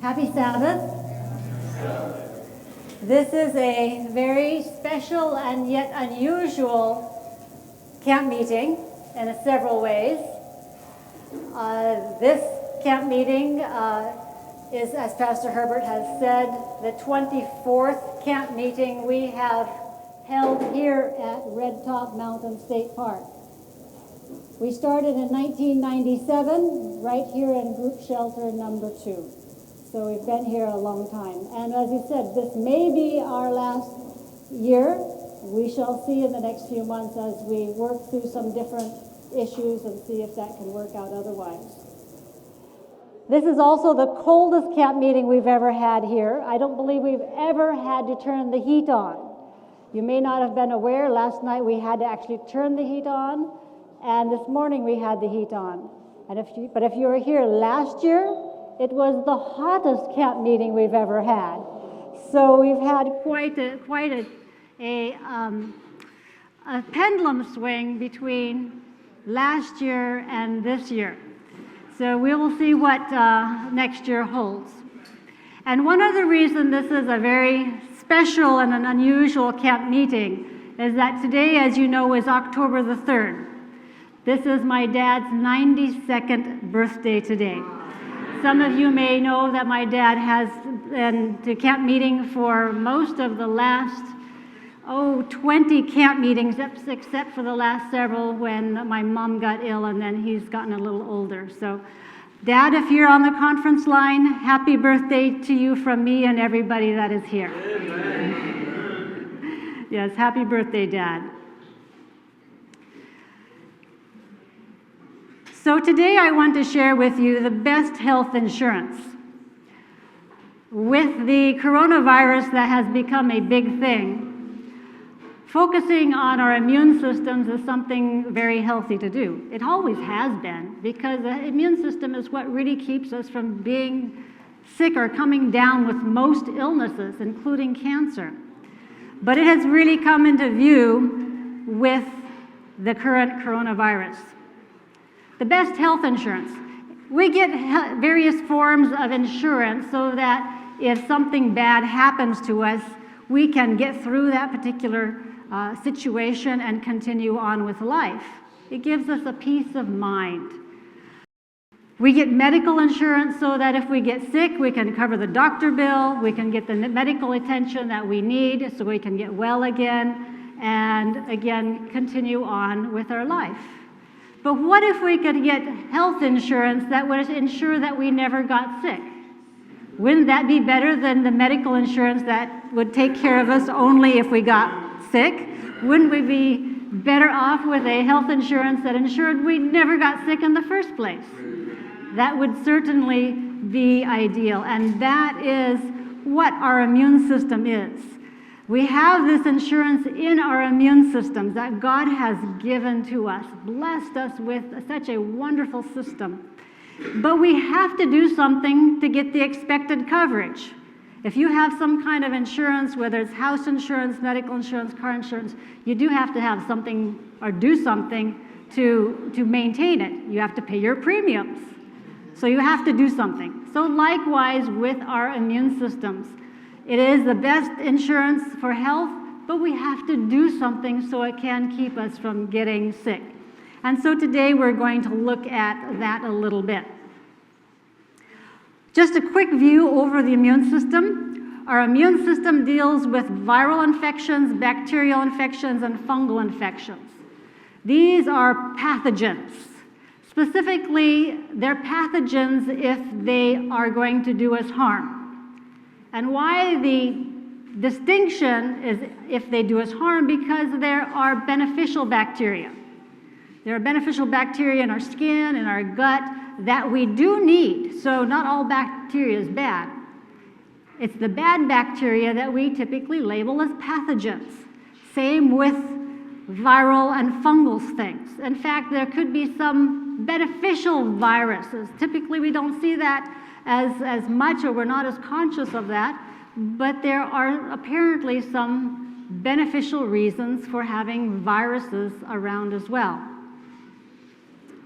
Happy Sabbath. This is a very special and yet unusual camp meeting in several ways. This camp meeting is, as Pastor Herbert has said, the 24th camp meeting we have held here at Red Top Mountain State Park. We started in 1997 right here in group shelter number 2. So we've been here a long time. And as he said, this may be our last year. We shall see in the next few months as we work through some different issues and see if that can work out otherwise. This is also the coldest camp meeting we've ever had here. I don't believe we've ever had to turn the heat on. You may not have been aware, last night we had to actually turn the heat on, and this morning we had the heat on. But if you were here last year, it was the hottest camp meeting we've ever had. So we've had quite a pendulum swing between last year and this year. So we will see what next year holds. And one other reason this is a very special and an unusual camp meeting is that today, as you know, is October the 3rd. This is my dad's 92nd birthday today. Some of you may know that my dad has been to camp meeting for most of the last 20 camp meetings, except for the last several when my mom got ill and then he's gotten a little older. So, Dad, if you're on the conference line, happy birthday to you from me and everybody that is here. Amen. Yes, happy birthday, Dad. So today I want to share with you the best health insurance. With the coronavirus that has become a big thing, focusing on our immune systems is something very healthy to do. It always has been, because the immune system is what really keeps us from being sick or coming down with most illnesses, including cancer. But it has really come into view with the current coronavirus. The best health insurance. We get various forms of insurance so that if something bad happens to us, we can get through that particular situation and continue on with life. It gives us a peace of mind. We get medical insurance so that if we get sick, we can cover the doctor bill, we can get the medical attention that we need so we can get well again, and again, continue on with our life. But what if we could get health insurance that would ensure that we never got sick? Wouldn't that be better than the medical insurance that would take care of us only if we got sick? Wouldn't we be better off with a health insurance that ensured we never got sick in the first place? That would certainly be ideal, and that is what our immune system is. We have this insurance in our immune systems that God has given to us, blessed us with such a wonderful system. But we have to do something to get the expected coverage. If you have some kind of insurance, whether it's house insurance, medical insurance, car insurance, you do have to have something or do something to maintain it. You have to pay your premiums. So you have to do something. So likewise with our immune systems. It is the best insurance for health, but we have to do something so it can keep us from getting sick. And so today we're going to look at that a little bit. Just a quick view over the immune system. Our immune system deals with viral infections, bacterial infections, and fungal infections. These are pathogens. Specifically, they're pathogens if they are going to do us harm. And why the distinction is if they do us harm, because there are beneficial bacteria. There are beneficial bacteria in our skin, in our gut, that we do need. So not all bacteria is bad. It's the bad bacteria that we typically label as pathogens. Same with viral and fungal things. In fact, there could be some beneficial viruses. Typically, we don't see that as much, or we're not as conscious of that, but there are apparently some beneficial reasons for having viruses around as well.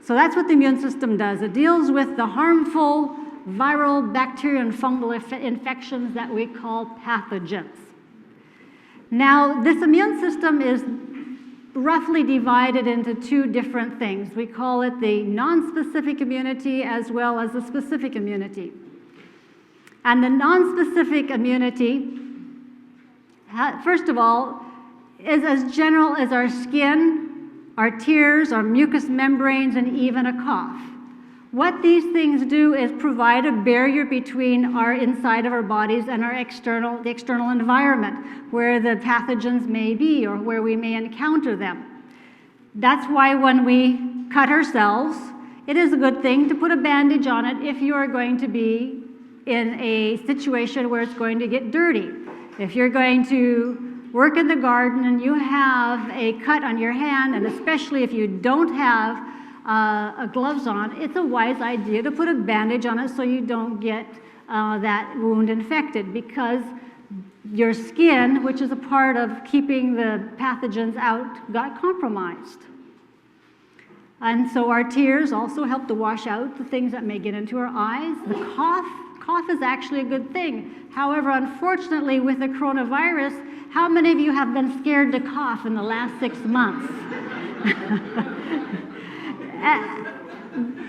So that's what the immune system does. It deals with the harmful viral, bacterial, and fungal infections that we call pathogens. Now, this immune system is roughly divided into two different things. We call it the non-specific immunity as well as the specific immunity. And the non-specific immunity, first of all, is as general as our skin, our tears, our mucous membranes, and even a cough. What these things do is provide a barrier between our inside of our bodies and our the external environment, where the pathogens may be or where we may encounter them. That's why when we cut ourselves, it is a good thing to put a bandage on it if you are going to be in a situation where it's going to get dirty. If you're going to work in the garden and you have a cut on your hand, and especially if you don't have gloves on, it's a wise idea to put a bandage on it so you don't get that wound infected, because your skin, which is a part of keeping the pathogens out, got compromised. And so our tears also help to wash out the things that may get into our eyes. The cough is actually a good thing. However, unfortunately, with the coronavirus, how many of you have been scared to cough in the last 6 months?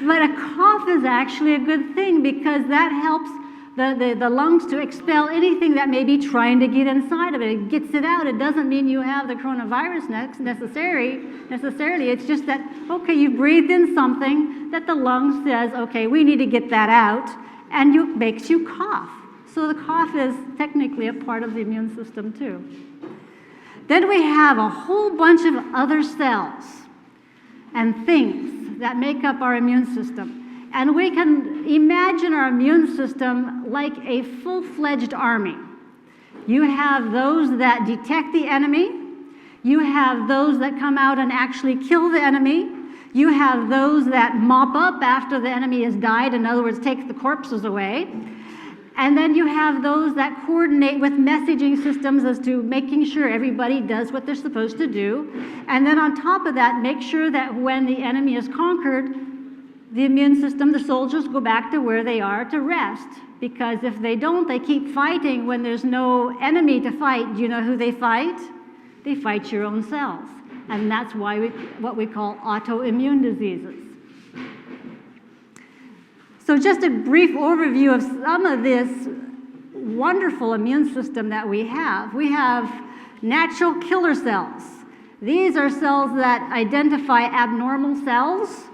But a cough is actually a good thing, because that helps the lungs to expel anything that may be trying to get inside of it. It gets it out. It doesn't mean you have the coronavirus necessarily. It's just that, okay, you breathed in something that the lung says, okay, we need to get that out, and it makes you cough. So the cough is technically a part of the immune system too. Then we have a whole bunch of other cells and things that make up our immune system. And we can imagine our immune system like a full-fledged army. You have those that detect the enemy. You have those that come out and actually kill the enemy. You have those that mop up after the enemy has died, in other words, take the corpses away. And then you have those that coordinate with messaging systems as to making sure everybody does what they're supposed to do. And then on top of that, make sure that when the enemy is conquered, the immune system, the soldiers, go back to where they are to rest. Because if they don't, they keep fighting when there's no enemy to fight. Do you know who they fight? They fight your own cells. And that's why what we call autoimmune diseases. So just a brief overview of some of this wonderful immune system that we have. We have natural killer cells. These are cells that identify abnormal cells,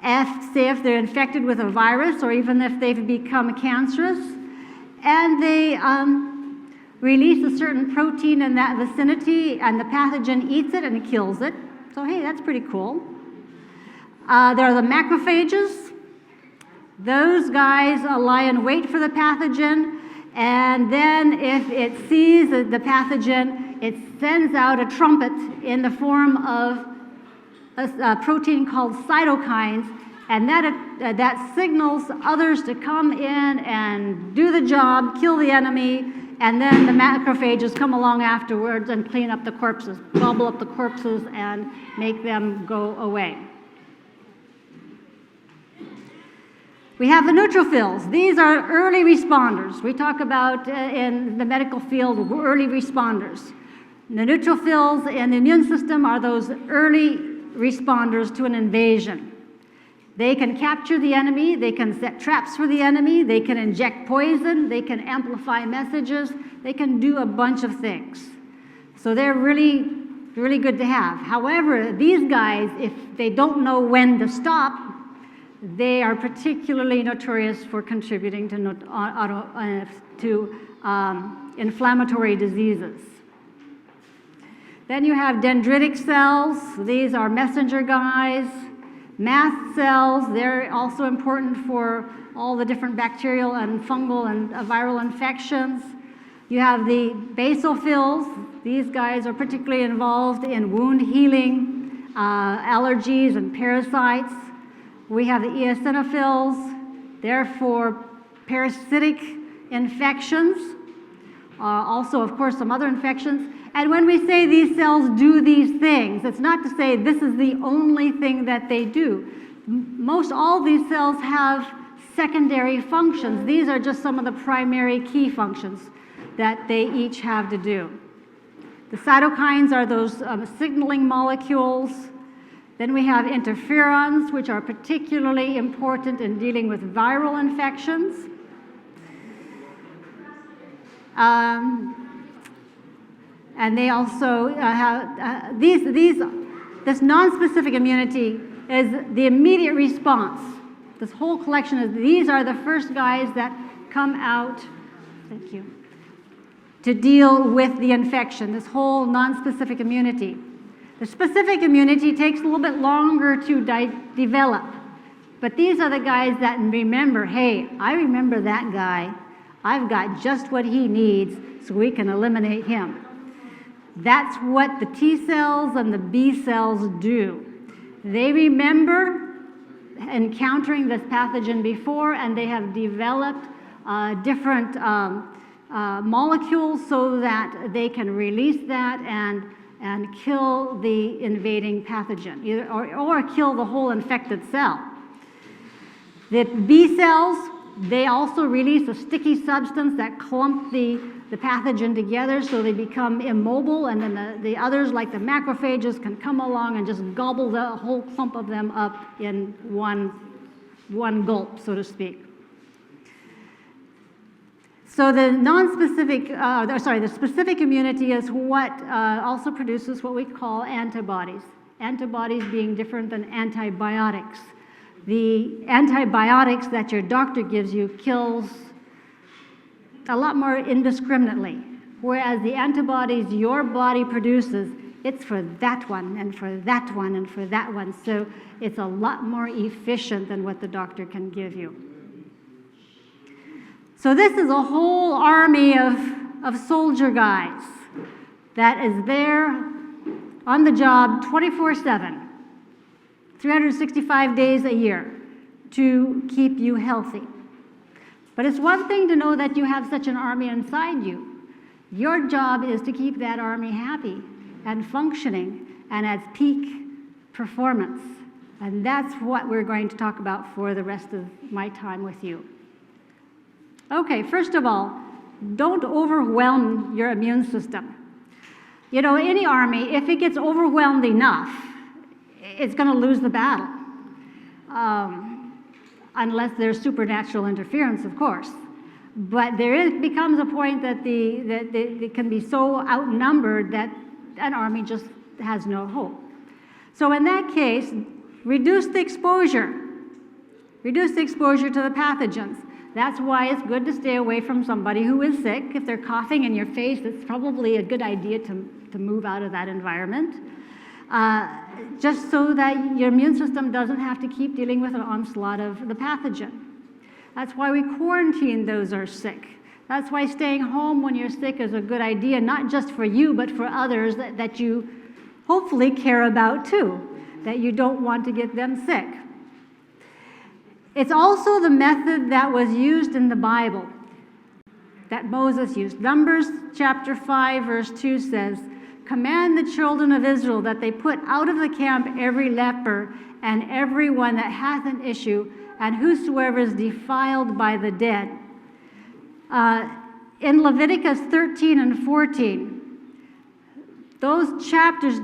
if they're infected with a virus or even if they've become cancerous. And they release a certain protein in that vicinity, and the pathogen eats it and it kills it. So hey, that's pretty cool. There are the macrophages. Those guys lie in wait for the pathogen, and then if it sees the pathogen, it sends out a trumpet in the form of a protein called cytokines, and that signals others to come in and do the job, kill the enemy, and then the macrophages come along afterwards and clean up the corpses, gobble up the corpses, and make them go away. We have the neutrophils. These are early responders. We talk about in the medical field early responders. The neutrophils in the immune system are those early responders to an invasion. They can capture the enemy, they can set traps for the enemy, they can inject poison, they can amplify messages, they can do a bunch of things. So they're really, really good to have. However, these guys, if they don't know when to stop, they are particularly notorious for contributing to inflammatory diseases. Then you have dendritic cells. These are messenger guys. Mast cells, they're also important for all the different bacterial and fungal and viral infections. You have the basophils. These guys are particularly involved in wound healing, allergies, and parasites. We have the eosinophils, they're for parasitic infections, also, of course, some other infections. And when we say these cells do these things, it's not to say this is the only thing that they do. Most all these cells have secondary functions. These are just some of the primary key functions that they each have to do. The cytokines are those signaling molecules. Then we have interferons, which are particularly important in dealing with viral infections. And they also have this non-specific immunity is the immediate response. This whole collection is, these are the first guys that come out, thank you, to deal with the infection, this whole non-specific immunity. The specific immunity takes a little bit longer to develop, but these are the guys that remember, hey, I remember that guy. I've got just what he needs, so we can eliminate him. That's what the T cells and the B cells do. They remember encountering this pathogen before, and they have developed different molecules so that they can release that and kill the invading pathogen, or kill the whole infected cell. The B cells, they also release a sticky substance that clump the pathogen together so they become immobile, and then the others, like the macrophages, can come along and just gobble the whole clump of them up in one gulp, so to speak. So the the specific immunity is what also produces what we call antibodies. Antibodies being different than antibiotics. The antibiotics that your doctor gives you kills a lot more indiscriminately, whereas the antibodies your body produces, it's for that one and for that one and for that one. So it's a lot more efficient than what the doctor can give you. So this is a whole army of soldier guys that is there on the job 24/7, 365 days a year to keep you healthy. But it's one thing to know that you have such an army inside you. Your job is to keep that army happy and functioning and at peak performance. And that's what we're going to talk about for the rest of my time with you. Okay, first of all, don't overwhelm your immune system. You know, any army, if it gets overwhelmed enough, it's going to lose the battle. Unless there's supernatural interference, of course. But becomes a point that they can be so outnumbered that an army just has no hope. So in that case, reduce the exposure. Reduce the exposure to the pathogens. That's why it's good to stay away from somebody who is sick. If they're coughing in your face, it's probably a good idea to move out of that environment. Just so that your immune system doesn't have to keep dealing with an onslaught of the pathogen. That's why we quarantine those who are sick. That's why staying home when you're sick is a good idea, not just for you, but for others that you hopefully care about too, that you don't want to get them sick. It's also the method that was used in the Bible, that Moses used. Numbers chapter 5, verse 2 says, "Command the children of Israel that they put out of the camp every leper and every one that hath an issue, and whosoever is defiled by the dead." In Leviticus 13 and 14, those chapters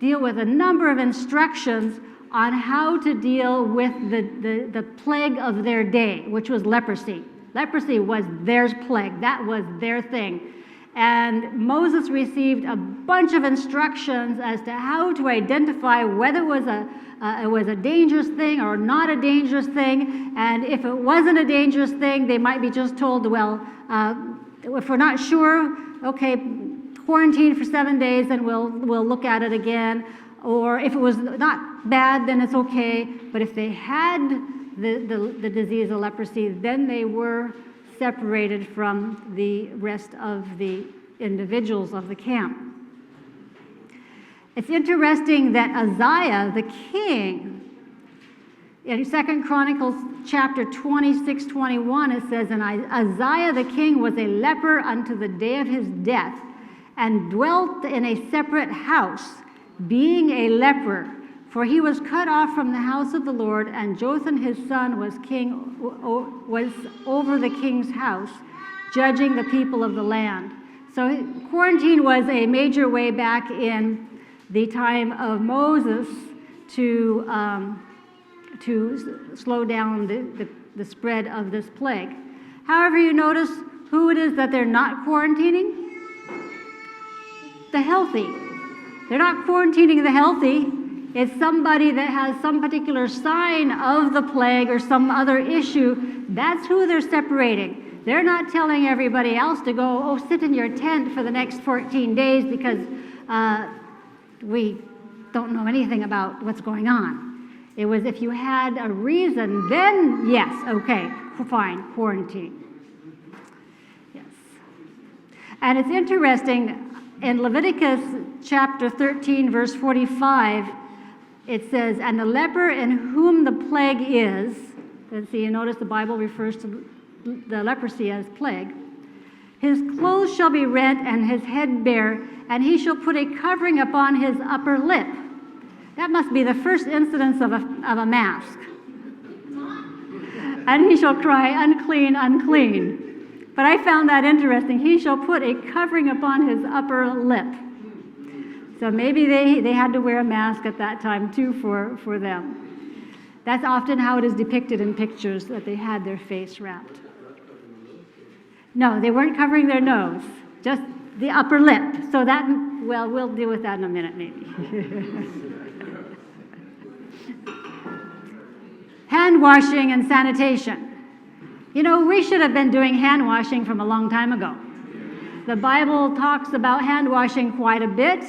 deal with a number of instructions on how to deal with the plague of their day, which was leprosy. Leprosy was their plague. That was their thing. And Moses received a bunch of instructions as to how to identify whether it was a dangerous thing or not a dangerous thing. And if it wasn't a dangerous thing, they might be just told, well, if we're not sure, okay, quarantine for 7 days and we'll look at it again. Or if it was not bad, then it's okay. But if they had the disease of leprosy, then they were separated from the rest of the individuals of the camp. It's interesting that Uzziah, the king, in 2 Chronicles chapter 26-21, it says, "And Uzziah the king was a leper unto the day of his death, and dwelt in a separate house, being a leper, For he was cut off from the house of the Lord, and Jotham his son was over the king's house, judging the people of the land. So quarantine was a major way back in the time of Moses to slow down the spread of this plague. However, you notice who it is that they're not quarantining? The healthy. They're not quarantining the healthy. It's somebody that has some particular sign of the plague or some other issue. That's who they're separating. They're not telling everybody else to go, oh, sit in your tent for the next 14 days because we don't know anything about what's going on. It was if you had a reason, then yes, okay, fine, quarantine. Yes. And it's interesting, in Leviticus chapter 13, verse 45, it says, and the leper in whom the plague is, and see, you notice the Bible refers to the leprosy as plague, his clothes shall be rent and his head bare, and he shall put a covering upon his upper lip. That must be the first incidence of a mask. And he shall cry, unclean, unclean. But I found that interesting. He shall put a covering upon his upper lip. So maybe they had to wear a mask at that time too for them. That's often how it is depicted in pictures, that they had their face wrapped. No, they weren't covering their nose, just the upper lip. So that, well, we'll deal with that in a minute maybe. Hand washing and sanitation. You know, we should have been doing hand washing from a long time ago. The Bible talks about hand washing quite a bit,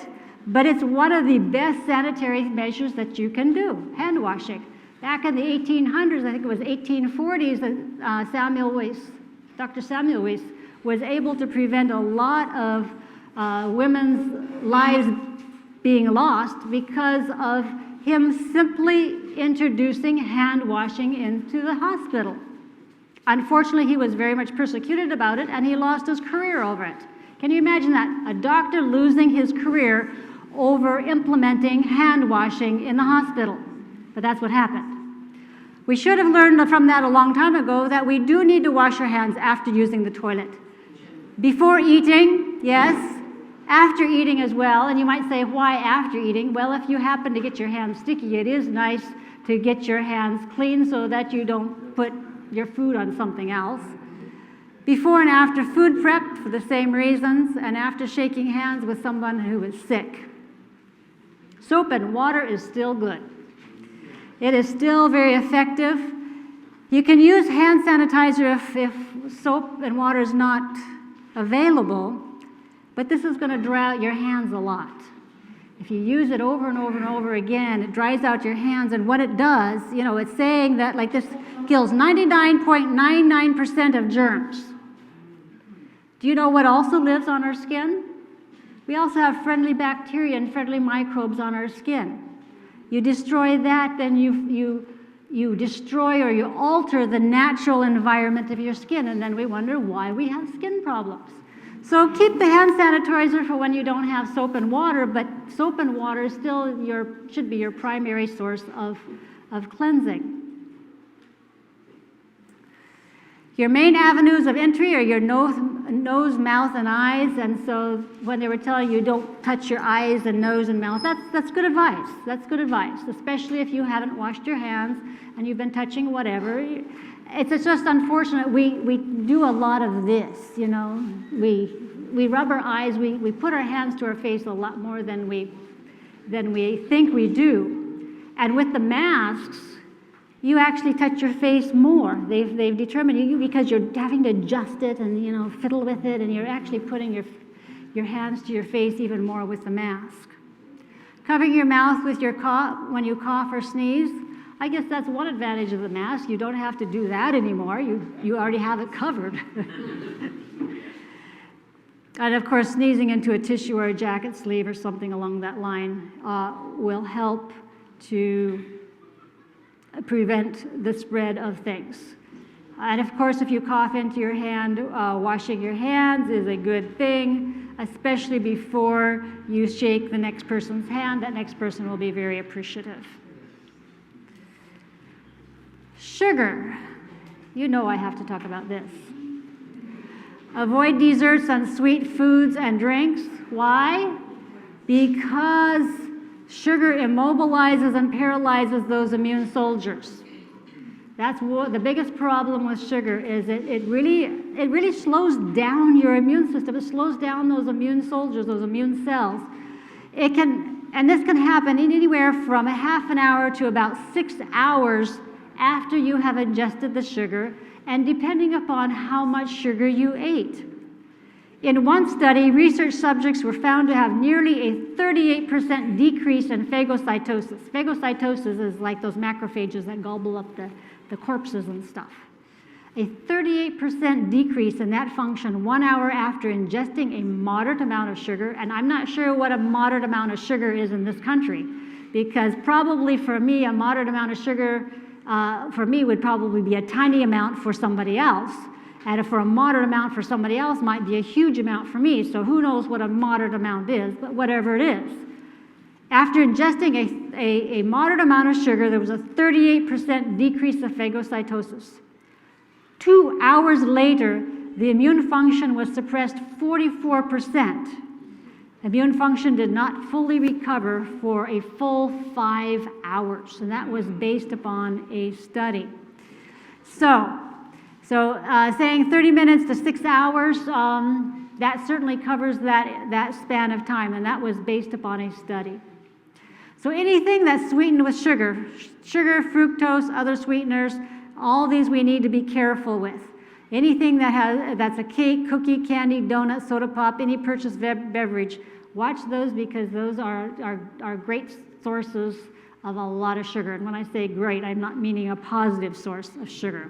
but it's one of the best sanitary measures that you can do, hand washing. Back in the 1800s, I think it was 1840s, Dr. Samuel Weiss was able to prevent a lot of women's lives being lost because of him simply introducing hand washing into the hospital. Unfortunately, he was very much persecuted about it, and he lost his career over it. Can you imagine that? A doctor losing his career over implementing hand washing in the hospital. But that's what happened. We should have learned from that a long time ago that we do need to wash our hands after using the toilet. Before eating, yes. After eating as well. And you might say, why after eating? Well, if you happen to get your hands sticky, it is nice to get your hands clean so that you don't put your food on something else. Before and after food prep for the same reasons, and after shaking hands with someone who is sick. Soap and water is still good. It is still very effective. You can use hand sanitizer if soap and water is not available, but this is going to dry out your hands a lot. If you use it over and over and over again, it dries out your hands, and what it does, you know, it's saying that like this kills 99.99% of germs. Do you know what also lives on our skin? We also have friendly bacteria and friendly microbes on our skin. You destroy that, then you destroy or you alter the natural environment of your skin, and then we wonder why we have skin problems. So keep the hand sanitizer for when you don't have soap and water, but soap and water still should be your primary source of cleansing. Your main avenues of entry are your nose, mouth, and eyes. And so when they were telling you don't touch your eyes and nose and mouth, that's good advice. That's good advice, especially if you haven't washed your hands and you've been touching whatever. It's just unfortunate. We do a lot of this, you know. We rub our eyes. We put our hands to our face a lot more than we think we do. And with the masks, you actually touch your face more. They've determined you because you're having to adjust it and, you know, fiddle with it, and you're actually putting your hands to your face even more with the mask. Covering your mouth with your cough when you cough or sneeze. I guess that's one advantage of the mask. You don't have to do that anymore. You already have it covered. And of course, sneezing into a tissue or a jacket sleeve or something along that line will help to prevent the spread of things. And of course, if you cough into your hand, washing your hands is a good thing. especially before you shake the next person's hand. That next person will be very appreciative. Sugar. You know I have to talk about this. Avoid desserts and sweet foods and drinks. Why? Because sugar immobilizes and paralyzes those immune soldiers. That's what the biggest problem with sugar is. It really slows down your immune system. It slows down those immune soldiers, those immune cells. This can happen in anywhere from a half an hour to about 6 hours after you have ingested the sugar, and depending upon how much sugar you ate. In one study, research subjects were found to have nearly a 38% decrease in phagocytosis. Phagocytosis is like those macrophages that gobble up the corpses and stuff. A 38% decrease in that function 1 hour after ingesting a moderate amount of sugar, and I'm not sure what a moderate amount of sugar is in this country, because probably for me, a moderate amount of sugar for me would probably be a tiny amount for somebody else. And for a moderate amount for somebody else might be a huge amount for me. So who knows what a moderate amount is, but whatever it is. After ingesting a moderate amount of sugar, there was a 38% decrease of phagocytosis. 2 hours later, the immune function was suppressed 44%. Immune function did not fully recover for a full 5 hours, and that was based upon a study. So saying 30 minutes to 6 hours, that certainly covers that span of time, and that was based upon a study. So anything that's sweetened with sugar, fructose, other sweeteners, all these we need to be careful with. Anything that's a cake, cookie, candy, donut, soda pop, any purchased beverage, watch those, because those are great sources of a lot of sugar. And when I say great, I'm not meaning a positive source of sugar.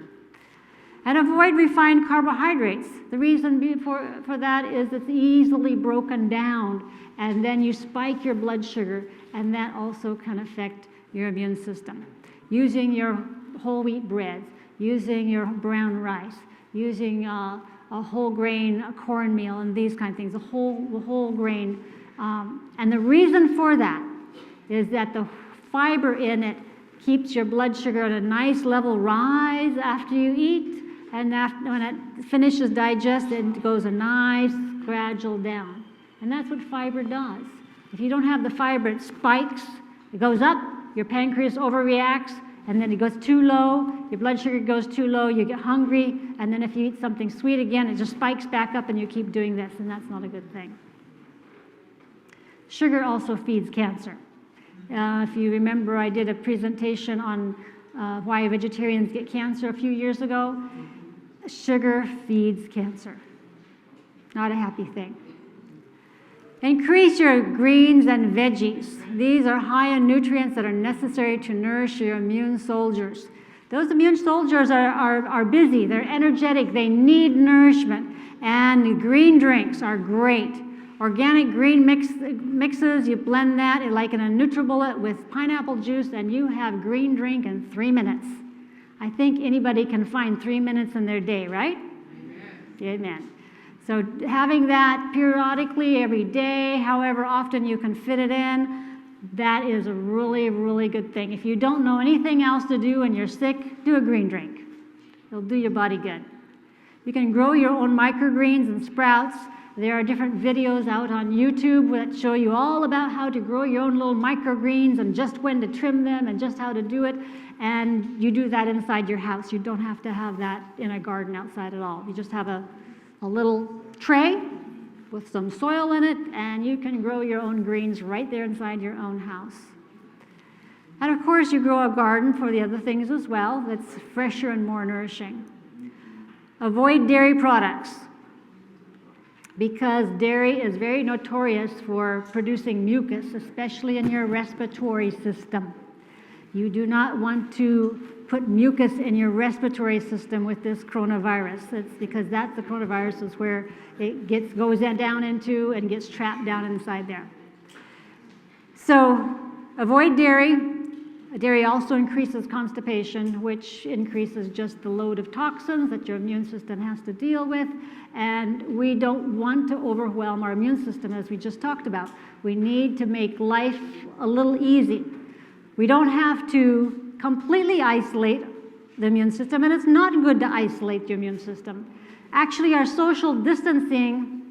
And avoid refined carbohydrates. The reason for that is it's easily broken down, and then you spike your blood sugar, and that also can affect your immune system. Using your whole wheat breads, using your brown rice, using a whole grain cornmeal, and these kind of things, the whole grain. And the reason for that is that the fiber in it keeps your blood sugar at a nice level rise after you eat. And when it finishes digesting, it goes a nice gradual down. And that's what fiber does. If you don't have the fiber, it spikes, it goes up, your pancreas overreacts, and then it goes too low, your blood sugar goes too low, you get hungry, and then if you eat something sweet again, it just spikes back up and you keep doing this, and that's not a good thing. Sugar also feeds cancer. If you remember, I did a presentation on why vegetarians get cancer a few years ago. Sugar feeds cancer. Not a happy thing. Increase your greens and veggies. These are high in nutrients that are necessary to nourish your immune soldiers. Those immune soldiers are busy, they're energetic, they need nourishment, and green drinks are great. Organic green mixes, you blend that like in a NutriBullet with pineapple juice, and you have green drink in 3 minutes. I think anybody can find 3 minutes in their day, right? Amen. Amen. So having that periodically every day, however often you can fit it in, that is a really, really good thing. If you don't know anything else to do and you're sick, do a green drink. It'll do your body good. You can grow your own microgreens and sprouts. There are different videos out on YouTube that show you all about how to grow your own little microgreens and just when to trim them and just how to do it. And you do that inside your house. You don't have to have that in a garden outside at all. You just have a little tray with some soil in it, and you can grow your own greens right there inside your own house. And of course, you grow a garden for the other things as well that's fresher and more nourishing. Avoid dairy products, because dairy is very notorious for producing mucus, especially in your respiratory system. You do not want to put mucus in your respiratory system with this coronavirus. It's because that's the coronavirus is where it goes down into and gets trapped down inside there. So avoid dairy, Dairy also increases constipation, which increases just the load of toxins that your immune system has to deal with. And we don't want to overwhelm our immune system, as we just talked about. We need to make life a little easy. We don't have to completely isolate the immune system, and it's not good to isolate your immune system. Actually, our social distancing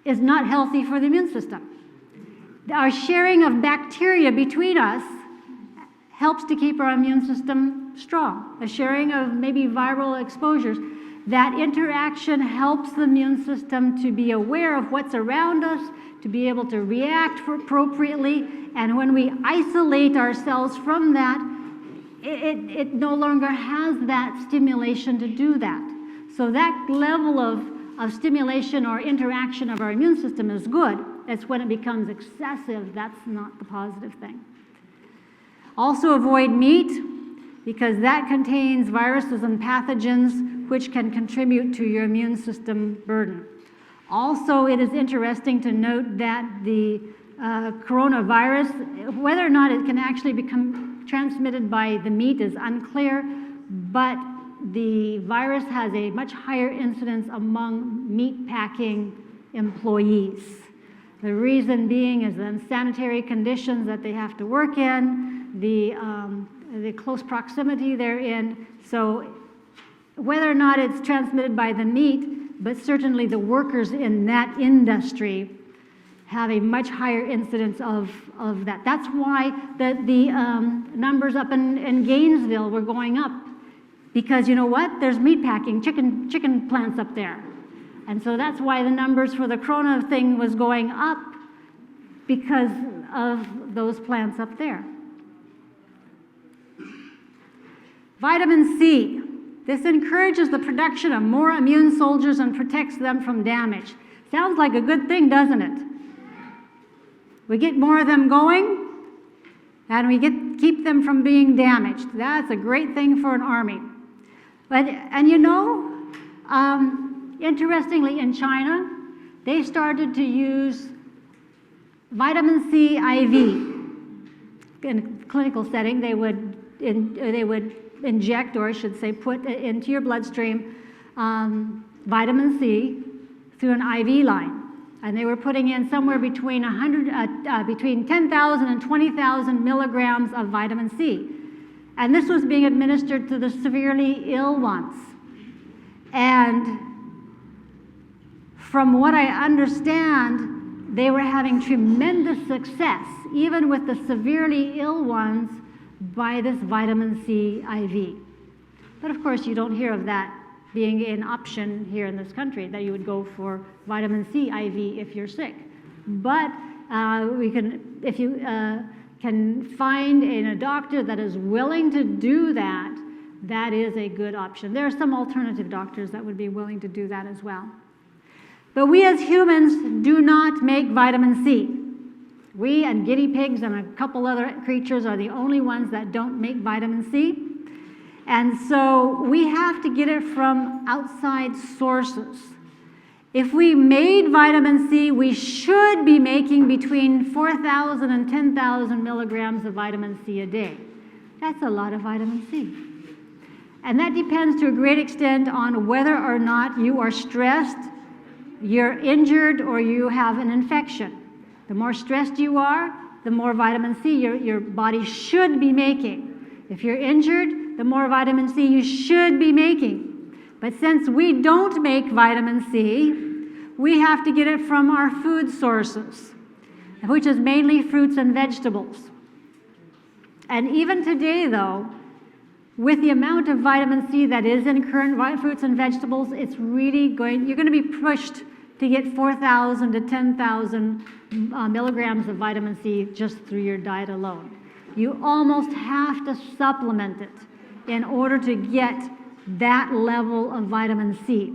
is not healthy for the immune system. Our sharing of bacteria between us helps to keep our immune system strong. The sharing of maybe viral exposures, that interaction helps the immune system to be aware of what's around us, to be able to react appropriately, and when we isolate ourselves from that, it no longer has that stimulation to do that. So that level of stimulation or interaction of our immune system is good. It's when it becomes excessive, that's not the positive thing. Also avoid meat, because that contains viruses and pathogens which can contribute to your immune system burden. Also, it is interesting to note that the coronavirus, whether or not it can actually become transmitted by the meat is unclear, but the virus has a much higher incidence among meat packing employees. The reason being is the unsanitary conditions that they have to work in, the close proximity they're in. So whether or not it's transmitted by the meat, but certainly the workers in that industry have a much higher incidence of that. That's why the numbers up in Gainesville were going up, because you know what? There's meat packing, chicken plants up there. And so that's why the numbers for the corona thing was going up, because of those plants up there. Vitamin C. This encourages the production of more immune soldiers and protects them from damage. Sounds like a good thing, doesn't it? We get more of them going, and we keep them from being damaged. That's a great thing for an army. And you know, interestingly, in China, they started to use vitamin C IV. In a clinical setting, they would inject, or I should say, put into your bloodstream vitamin C through an IV line. And they were putting in somewhere between 10,000 and 20,000 milligrams of vitamin C. And this was being administered to the severely ill ones. And from what I understand, they were having tremendous success, even with the severely ill ones, by this vitamin C IV. But of course, you don't hear of that being an option here in this country, that you would go for vitamin C IV if you're sick. But if you can find a doctor that is willing to do that, that is a good option. There are some alternative doctors that would be willing to do that as well. But we as humans do not make vitamin C. We and guinea pigs and a couple other creatures are the only ones that don't make vitamin C. And so we have to get it from outside sources. If we made vitamin C, we should be making between 4,000 and 10,000 milligrams of vitamin C a day. That's a lot of vitamin C. And that depends to a great extent on whether or not you are stressed, you're injured, or you have an infection. The more stressed you are, the more vitamin C your body should be making. If you're injured, the more vitamin C you should be making. But since we don't make vitamin C, we have to get it from our food sources, which is mainly fruits and vegetables. And even today, though, with the amount of vitamin C that is in current fruits and vegetables, it's really you're going to be pushed to get 4,000 to 10,000 milligrams of vitamin C just through your diet alone. You almost have to supplement it in order to get that level of vitamin C.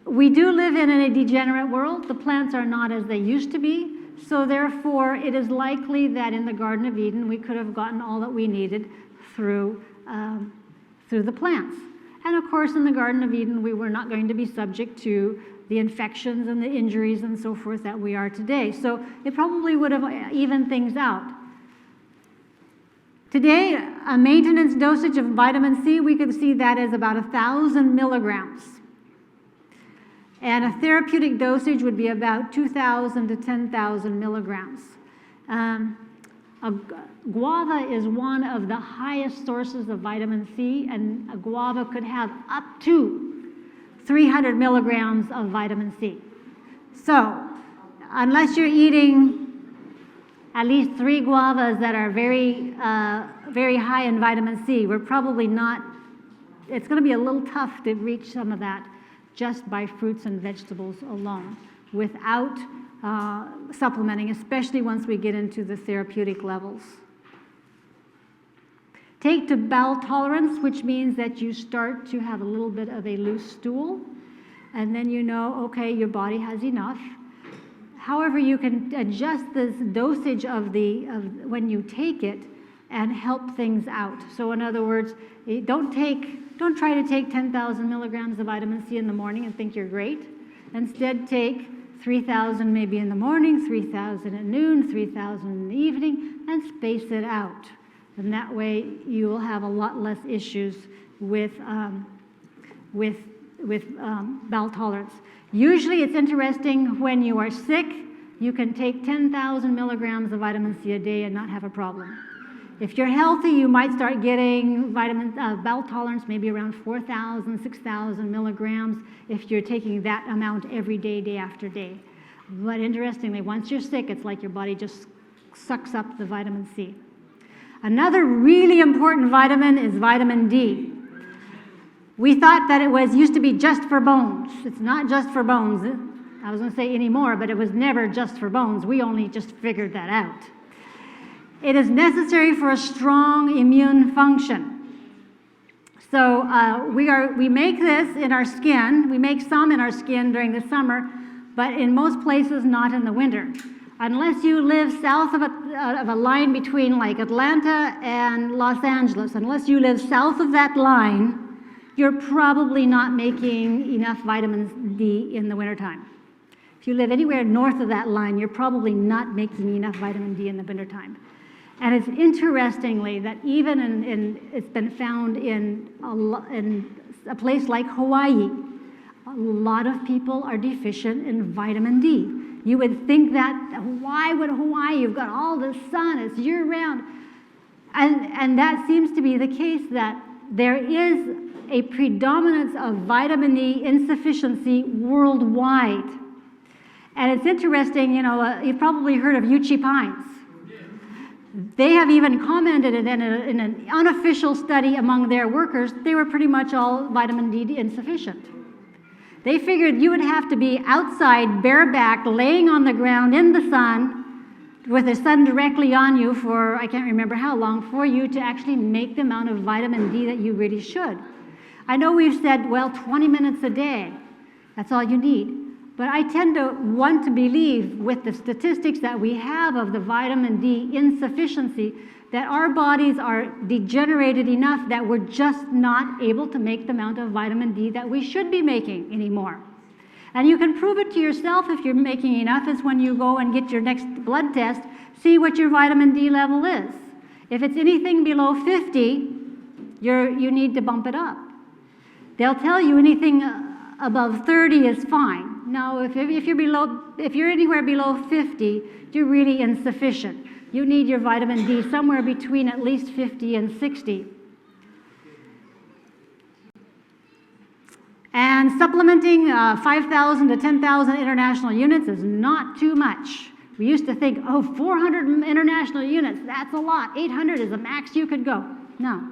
We do live in a degenerate world. The plants are not as they used to be, so therefore it is likely that in the Garden of Eden we could have gotten all that we needed through the plants. And of course in the Garden of Eden we were not going to be subject to the infections and the injuries and so forth that we are today. So it probably would have evened things out. Today, a maintenance dosage of vitamin C, we could see that as about 1,000 milligrams. And a therapeutic dosage would be about 2,000 to 10,000 milligrams. Guava is one of the highest sources of vitamin C, and a guava could have up to 300 milligrams of vitamin C. So, unless you're eating at least 3 guavas that are very high in vitamin C, we're probably not, it's going to be a little tough to reach some of that just by fruits and vegetables alone without supplementing, especially once we get into the therapeutic levels. Take to bowel tolerance, which means that you start to have a little bit of a loose stool, and then you know, okay, your body has enough. However, you can adjust this dosage of when you take it and help things out. So in other words, don't try to take 10,000 milligrams of vitamin C in the morning and think you're great. Instead, take 3,000 maybe in the morning, 3,000 at noon, 3,000 in the evening, and space it out. And that way you will have a lot less issues with bowel tolerance. Usually it's interesting when you are sick, you can take 10,000 milligrams of vitamin C a day and not have a problem. If you're healthy, you might start getting bowel tolerance maybe around 4,000, 6,000 milligrams if you're taking that amount every day, day after day. But interestingly, once you're sick, it's like your body just sucks up the vitamin C. Another really important vitamin is vitamin D. We thought that it used to be just for bones. It's not just for bones. I was going to say anymore, but it was never just for bones. We only just figured that out. It is necessary for a strong immune function. So we make this in our skin. We make some in our skin during the summer, but in most places not in the winter. Unless you live south of a line between like Atlanta and Los Angeles, unless you live south of that line, you're probably not making enough vitamin D in the wintertime. If you live anywhere north of that line, you're probably not making enough vitamin D in the wintertime. And it's interestingly that even it's been found in a place like Hawaii, a lot of people are deficient in vitamin D. You would think that, why would Hawaii? You've got all the sun, it's year-round. And that seems to be the case, that there is a predominance of vitamin D insufficiency worldwide. And it's interesting, you've probably heard of Uchi pines. They have even commented in an unofficial study among their workers, they were pretty much all vitamin D insufficient. They figured you would have to be outside, bareback, laying on the ground in the sun, with the sun directly on you for, I can't remember how long, for you to actually make the amount of vitamin D that you really should. I know we've said, well, 20 minutes a day, that's all you need. But I tend to want to believe, with the statistics that we have of the vitamin D insufficiency, that our bodies are degenerated enough that we're just not able to make the amount of vitamin D that we should be making anymore. And you can prove it to yourself if you're making enough, is when you go and get your next blood test, see what your vitamin D level is. If it's anything below 50, you need to bump it up. They'll tell you anything above 30 is fine. Now, if you're anywhere below 50, you're really insufficient. You need your vitamin D somewhere between at least 50 and 60. And supplementing 5,000 to 10,000 international units is not too much. We used to think, 400 international units, that's a lot. 800 is the max you could go. No.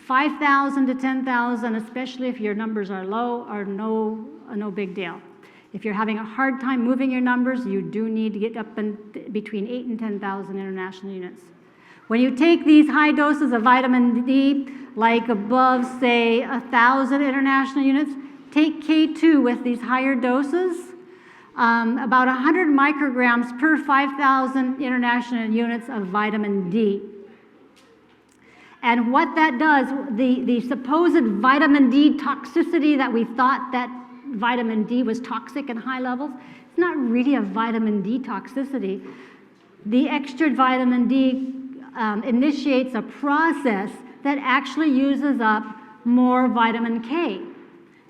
5,000 to 10,000, especially if your numbers are low, are no big deal. If you're having a hard time moving your numbers, you do need to get up in between 8,000 and 10,000 international units. When you take these high doses of vitamin D, like above, say, 1,000 international units, take K2 with these higher doses, about 100 micrograms per 5,000 international units of vitamin D. And what that does, the supposed vitamin D toxicity that we thought that vitamin D was toxic in high levels. It's not really a vitamin D toxicity. The extra vitamin D initiates a process that actually uses up more vitamin K.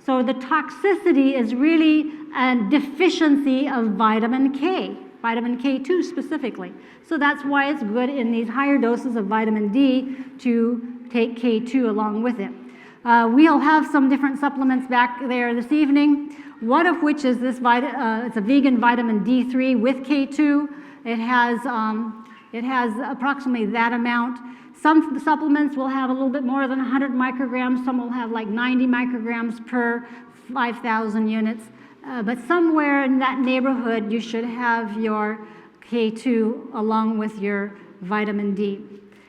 So the toxicity is really a deficiency of vitamin K, vitamin K2 specifically. So that's why it's good in these higher doses of vitamin D to take K2 along with it. We'll have some different supplements back there this evening, one of which is this, it's a vegan vitamin D3 with K2. It has approximately that amount. Some supplements will have a little bit more than 100 micrograms. Some will have like 90 micrograms per 5,000 units. But somewhere in that neighborhood, you should have your K2 along with your vitamin D.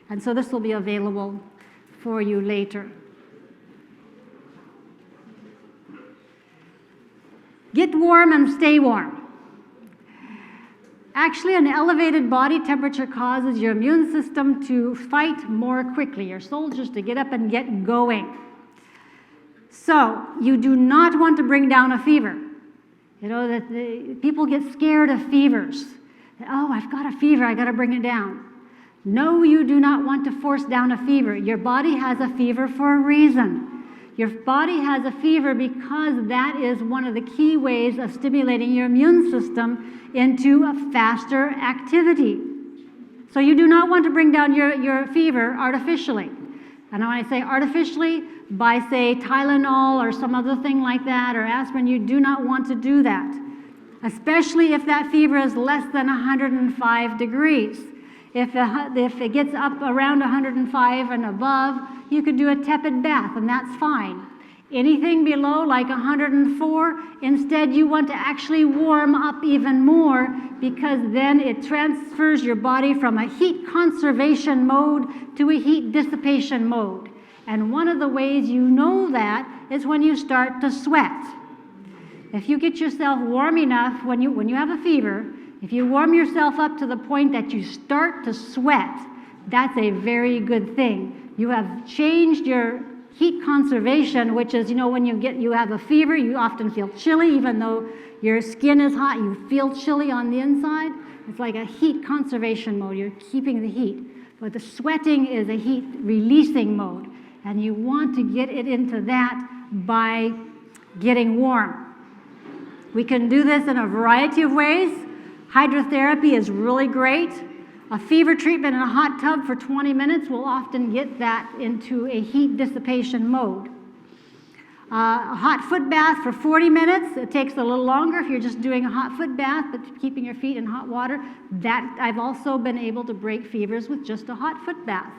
And so this will be available for you later. Get warm and stay warm. Actually, an elevated body temperature causes your immune system to fight more quickly, your soldiers to get up and get going. So, you do not want to bring down a fever. You know, that people get scared of fevers. Oh, I've got a fever, I got to bring it down. No, you do not want to force down a fever. Your body has a fever for a reason. Your body has a fever because that is one of the key ways of stimulating your immune system into a faster activity. So you do not want to bring down your fever artificially. And when I say artificially, by say Tylenol or some other thing like that, or aspirin, you do not want to do that. Especially if that fever is less than 105 degrees. If it gets up around 105 and above, you could do a tepid bath, and that's fine. Anything below like 104, instead you want to actually warm up even more, because then it transfers your body from a heat conservation mode to a heat dissipation mode. And one of the ways you know that is when you start to sweat. If you get yourself warm enough when you have a fever, if you warm yourself up to the point that you start to sweat, that's a very good thing. You have changed your heat conservation, which is, you know, when you have a fever, you often feel chilly, even though your skin is hot, you feel chilly on the inside. It's like a heat conservation mode. You're keeping the heat. But the sweating is a heat releasing mode. And you want to get it into that by getting warm. We can do this in a variety of ways. Hydrotherapy is really great. A fever treatment in a hot tub for 20 minutes will often get that into a heat dissipation mode. A hot foot bath for 40 minutes. It takes a little longer if you're just doing a hot foot bath, but keeping your feet in hot water. That I've also been able to break fevers with just a hot foot bath.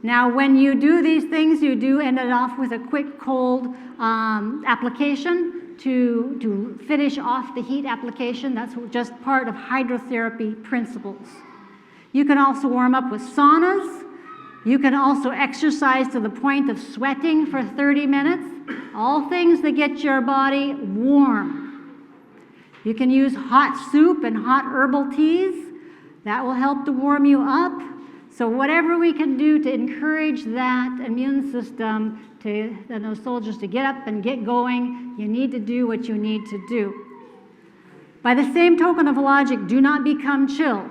Now, when you do these things, you do end it off with a quick cold application to finish off the heat application. That's just part of hydrotherapy principles. You can also warm up with saunas. You can also exercise to the point of sweating for 30 minutes. All things that get your body warm. You can use hot soup and hot herbal teas. That will help to warm you up. So whatever we can do to encourage that immune system, to those soldiers to get up and get going, you need to do what you need to do. By the same token of logic, do not become chilled.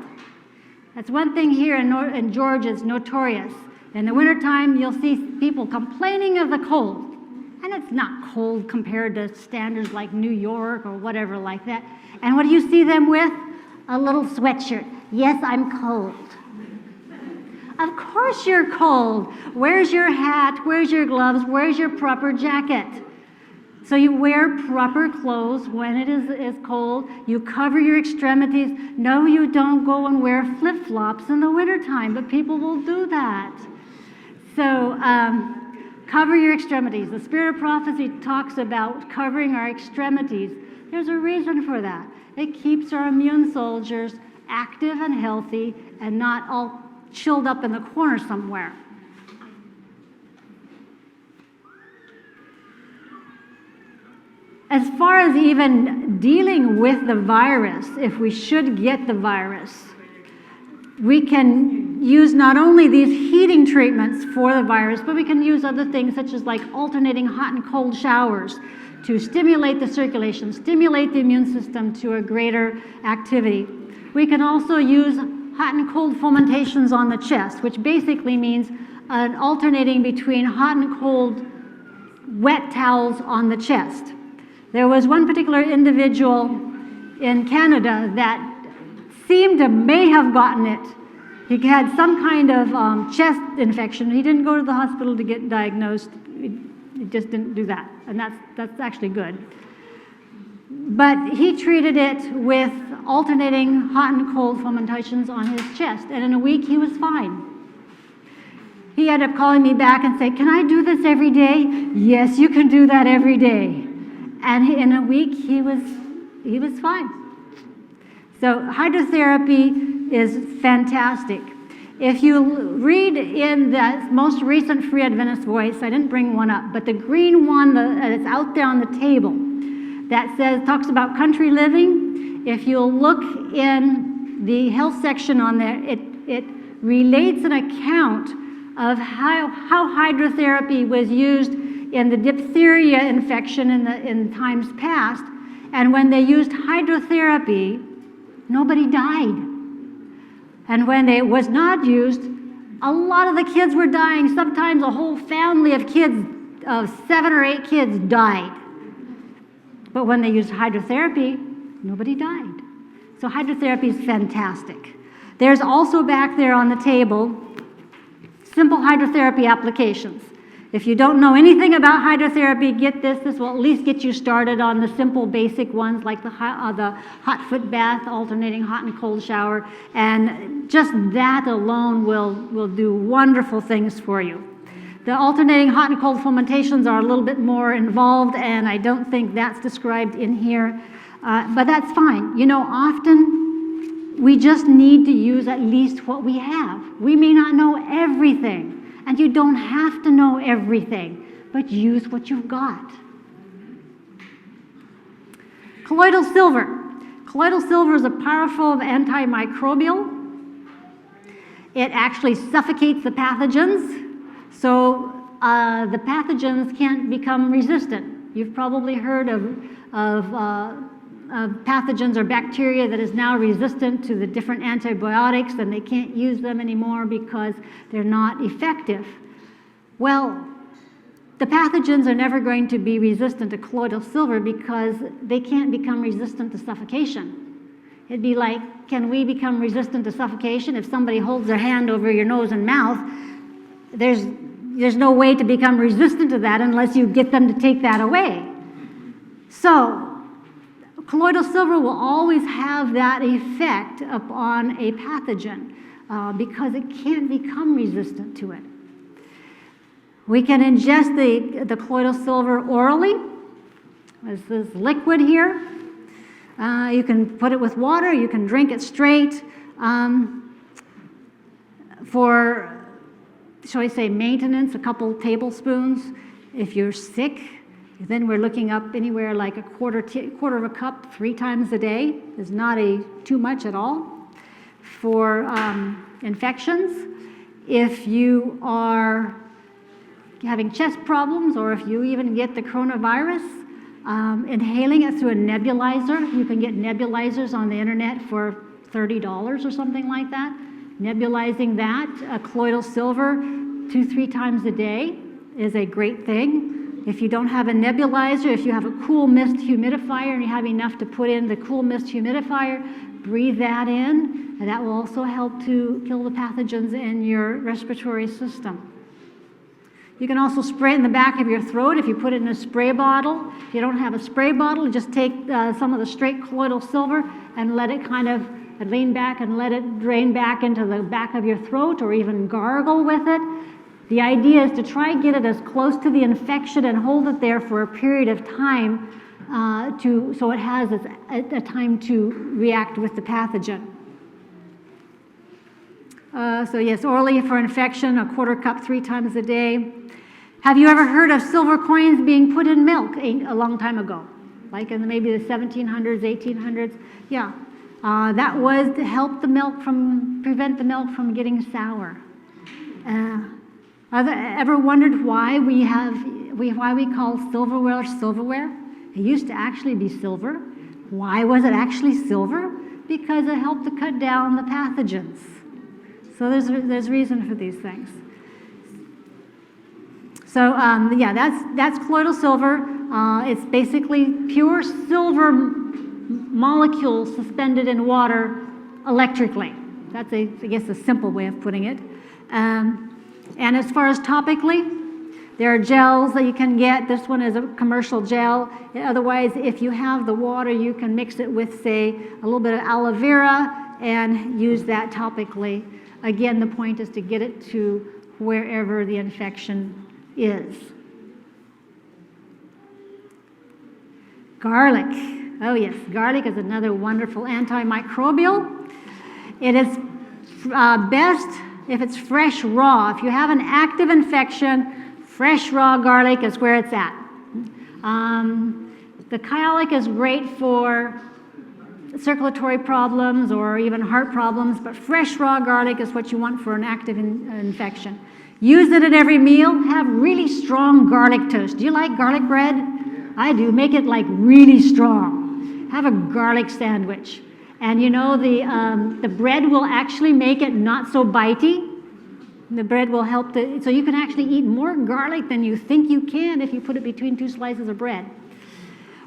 That's one thing here in Georgia is notorious. In the wintertime, you'll see people complaining of the cold. And it's not cold compared to standards like New York or whatever like that. And what do you see them with? A little sweatshirt. Yes, I'm cold. Of course you're cold. Where's your hat? Where's your gloves? Where's your proper jacket? So you wear proper clothes when it is cold. You cover your extremities. No, you don't go and wear flip-flops in the wintertime, but people will do that. So cover your extremities. The Spirit of Prophecy talks about covering our extremities. There's a reason for that. It keeps our immune soldiers active and healthy and not all chilled up in the corner somewhere. As far as even dealing with the virus, if we should get the virus, we can use not only these heating treatments for the virus, but we can use other things such as like alternating hot and cold showers to stimulate the circulation, stimulate the immune system to a greater activity. We can also use hot and cold fomentations on the chest, which basically means alternating between hot and cold wet towels on the chest. There was one particular individual in Canada that seemed to may have gotten it. He had some kind of chest infection. He didn't go to the hospital to get diagnosed. He just didn't do that, and that's actually good. But he treated it with alternating hot and cold fomentations on his chest, and in a week he was fine. He ended up calling me back and saying, "Can I do this every day?" "Yes, you can do that every day." And in a week he was fine. So hydrotherapy is fantastic. If you read in the most recent Free Adventist Voice, I didn't bring one up, but the green one that's out there on the table that talks about country living, if you'll look in the health section on there, it relates an account of how hydrotherapy was used in the diphtheria infection in times past. And when they used hydrotherapy, nobody died. And when it was not used, a lot of the kids were dying. Sometimes a whole family of kids, of 7 or 8 kids, died. But when they used hydrotherapy, nobody died. So hydrotherapy is fantastic. There's also back there on the table simple hydrotherapy applications. If you don't know anything about hydrotherapy, get this. This will at least get you started on the simple basic ones like the hot foot bath, alternating hot and cold shower, and just that alone will do wonderful things for you. The alternating hot and cold fomentations are a little bit more involved, and I don't think that's described in here, but that's fine. You know, often we just need to use at least what we have. We may not know everything. And you don't have to know everything, but use what you've got. Colloidal silver. Colloidal silver is a powerful antimicrobial. It actually suffocates the pathogens, so the pathogens can't become resistant. You've probably heard of pathogens or bacteria that is now resistant to the different antibiotics, and they can't use them anymore because they're not effective. Well, the pathogens are never going to be resistant to colloidal silver because they can't become resistant to suffocation. It'd be like, can we become resistant to suffocation? If somebody holds their hand over your nose and mouth, there's no way to become resistant to that unless you get them to take that away. So, colloidal silver will always have that effect upon a pathogen because it can't become resistant to it. We can ingest the colloidal silver orally. There's this liquid here. You can put it with water. You can drink it straight. For, shall I say, maintenance, a couple tablespoons. If you're sick, then we're looking up anywhere like a quarter of a cup 3 times a day. Is not too much at all. For infections, if you are having chest problems or if you even get the coronavirus, inhaling it through a nebulizer, you can get nebulizers on the internet for $30 or something like that. Nebulizing that, colloidal silver 2-3 times a day is a great thing. If you don't have a nebulizer, if you have a cool mist humidifier and you have enough to put in the cool mist humidifier, breathe that in, and that will also help to kill the pathogens in your respiratory system. You can also spray it in the back of your throat if you put it in a spray bottle. If you don't have a spray bottle, just take some of the straight colloidal silver and let it kind of lean back and let it drain back into the back of your throat, or even gargle with it. The idea is to try and get it as close to the infection and hold it there for a period of time so it has a time to react with the pathogen. So yes, orally for infection, a quarter cup 3 times a day. Have you ever heard of silver coins being put in milk a long time ago? Like in maybe the 1700s, 1800s? Yeah. That was to help prevent the milk from getting sour. Ever wondered why we call silverware silverware? It used to actually be silver. Why was it actually silver? Because it helped to cut down the pathogens. So there's reason for these things. So yeah, that's colloidal silver. It's basically pure silver molecules suspended in water electrically. That's, I guess, a simple way of putting it. And as far as topically, there are gels that you can get. This one is a commercial gel. Otherwise, if you have the water, you can mix it with, say, a little bit of aloe vera and use that topically. Again, the point is to get it to wherever the infection is. Garlic. Oh yes, garlic is another wonderful antimicrobial. It is best if it's fresh raw. If you have an active infection, fresh raw garlic is where it's at. The kyolic is great for circulatory problems or even heart problems, but fresh raw garlic is what you want for an active infection. Use it at every meal. Have really strong garlic toast. Do you like garlic bread? I do. Make it like really strong. Have a garlic sandwich. And you know, the bread will actually make it not so bitey. The bread will help so you can actually eat more garlic than you think you can if you put it between 2 slices of bread.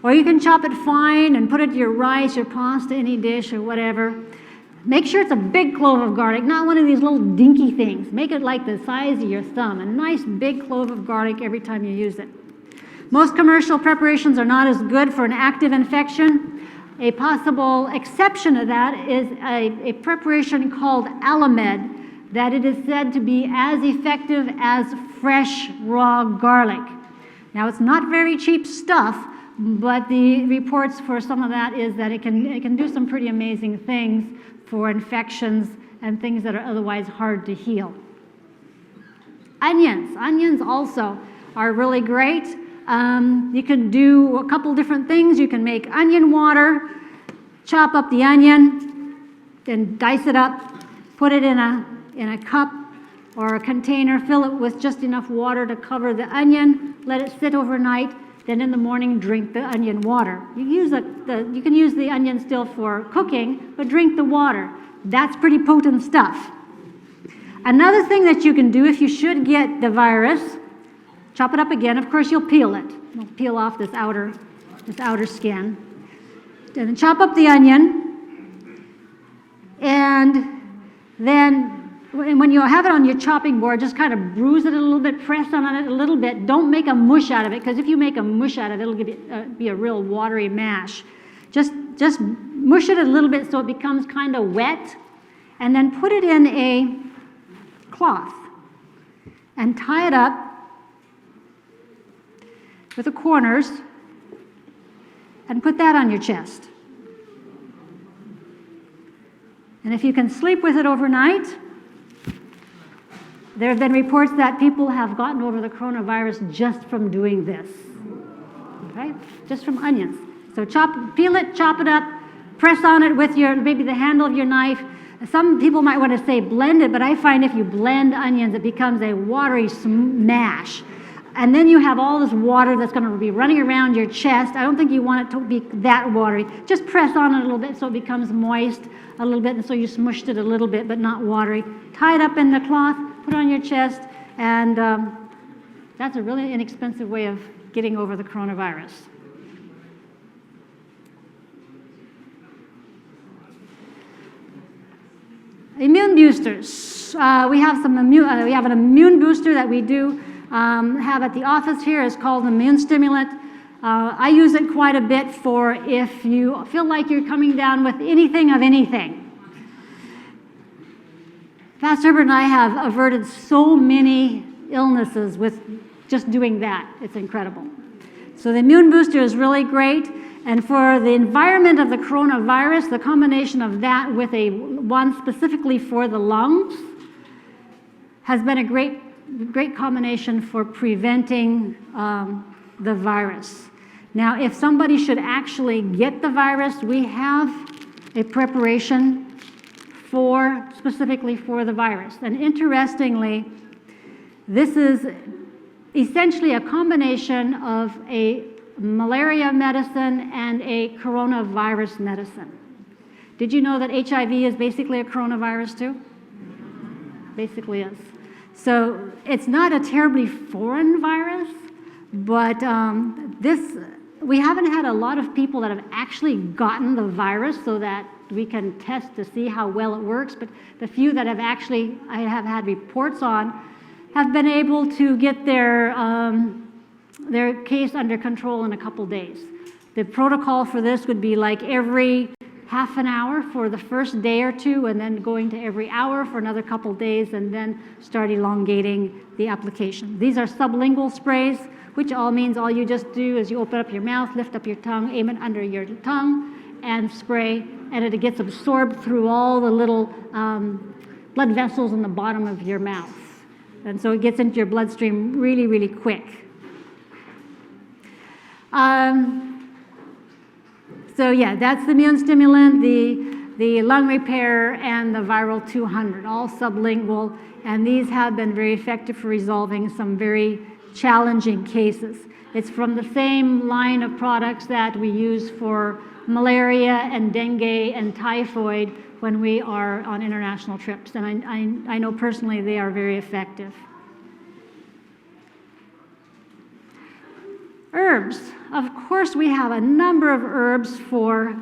Or you can chop it fine and put it to your rice, your pasta, any dish or whatever. Make sure it's a big clove of garlic, not one of these little dinky things. Make it like the size of your thumb, a nice big clove of garlic every time you use it. Most commercial preparations are not as good for an active infection. A possible exception to that is a preparation called Alamed, that it is said to be as effective as fresh raw garlic. Now, it's not very cheap stuff, but the reports for some of that is that it can do some pretty amazing things for infections and things that are otherwise hard to heal. Onions also are really great. You can do a couple different things. You can make onion water, chop up the onion, then dice it up, put it in a cup or a container, fill it with just enough water to cover the onion, let it sit overnight, then in the morning drink the onion water. You can use the onion still for cooking, but drink the water. That's pretty potent stuff. Another thing that you can do if you should get the virus, chop it up again. Of course, you'll peel it. You'll peel off this outer skin. Then chop up the onion, and then when you have it on your chopping board, just kind of bruise it a little bit, press on it a little bit. Don't make a mush out of it, because if you make a mush out of it, it'll be a real watery mash. Just mush it a little bit so it becomes kind of wet, and then put it in a cloth and tie it up with the corners and put that on your chest. And if you can sleep with it overnight, there have been reports that people have gotten over the coronavirus just from doing this, okay? Just from onions. So peel it, chop it up, press on it with maybe the handle of your knife. Some people might want to say blend it, but I find if you blend onions, it becomes a watery smash. And then you have all this water that's going to be running around your chest. I don't think you want it to be that watery. Just press on it a little bit so it becomes moist a little bit, and so you smushed it a little bit, but not watery. Tie it up in the cloth, put it on your chest, and that's a really inexpensive way of getting over the coronavirus. Immune boosters. We have an immune booster that we do have at the office here. It's called an immune stimulant. I use it quite a bit for if you feel like you're coming down with anything of anything. Pastor Herbert and I have averted so many illnesses with just doing that. It's incredible. So the immune booster is really great. And for the environment of the coronavirus, the combination of that with one specifically for the lungs has been a great combination for preventing the virus. Now, if somebody should actually get the virus, we have a preparation specifically for the virus. And interestingly, this is essentially a combination of a malaria medicine and a coronavirus medicine. Did you know that HIV is basically a coronavirus too? Basically is. So it's not a terribly foreign virus, but we haven't had a lot of people that have actually gotten the virus so that we can test to see how well it works, but the few that have actually, I have had reports on, have been able to get their case under control in a couple days. The protocol for this would be like every half an hour for the first day or two, and then going to every hour for another couple days, and then start elongating the application. These are sublingual sprays, which all means all you just do is you open up your mouth, lift up your tongue, aim it under your tongue, and spray, and it gets absorbed through all the little blood vessels in the bottom of your mouth. And so it gets into your bloodstream really, really quick. So yeah, that's the immune stimulant, the lung repair, and the viral 200, all sublingual, and these have been very effective for resolving some very challenging cases. It's from the same line of products that we use for malaria and dengue and typhoid when we are on international trips, and I know personally they are very effective. Herbs. Of course, we have a number of herbs for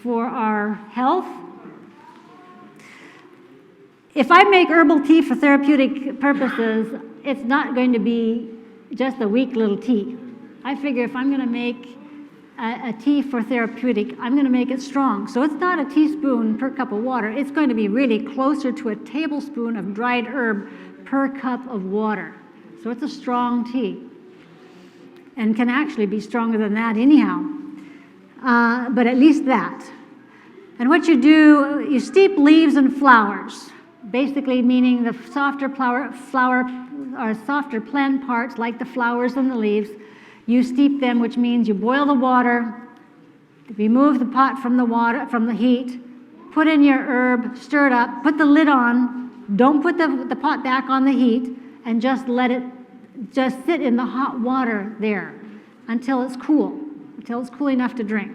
our health. If I make herbal tea for therapeutic purposes, it's not going to be just a weak little tea. I figure if I'm going to make a tea for therapeutic, I'm going to make it strong. So it's not a teaspoon per cup of water. It's going to be really closer to a tablespoon of dried herb per cup of water. So it's a strong tea, and can actually be stronger than that anyhow, but at least that. And what you do, you steep leaves and flowers, basically meaning the softer flower or softer plant parts like the flowers and the leaves. You steep them, which means you boil the water, remove the pot from the water, from the heat, put in your herb, stir it up, put the lid on, don't put the pot back on the heat, and just let it just sit in the hot water there until it's cool enough to drink.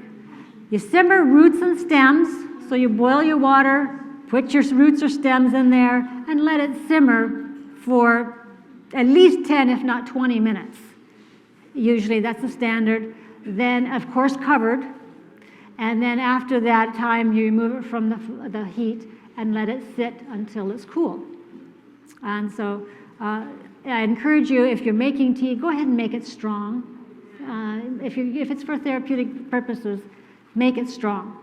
You simmer roots and stems, so you boil your water, put your roots or stems in there, and let it simmer for at least 10, if not 20 minutes. Usually that's the standard. Then, of course, covered. And then after that time, you remove it from the heat and let it sit until it's cool. And so I encourage you, if you're making tea, go ahead and make it strong. If it's for therapeutic purposes, make it strong.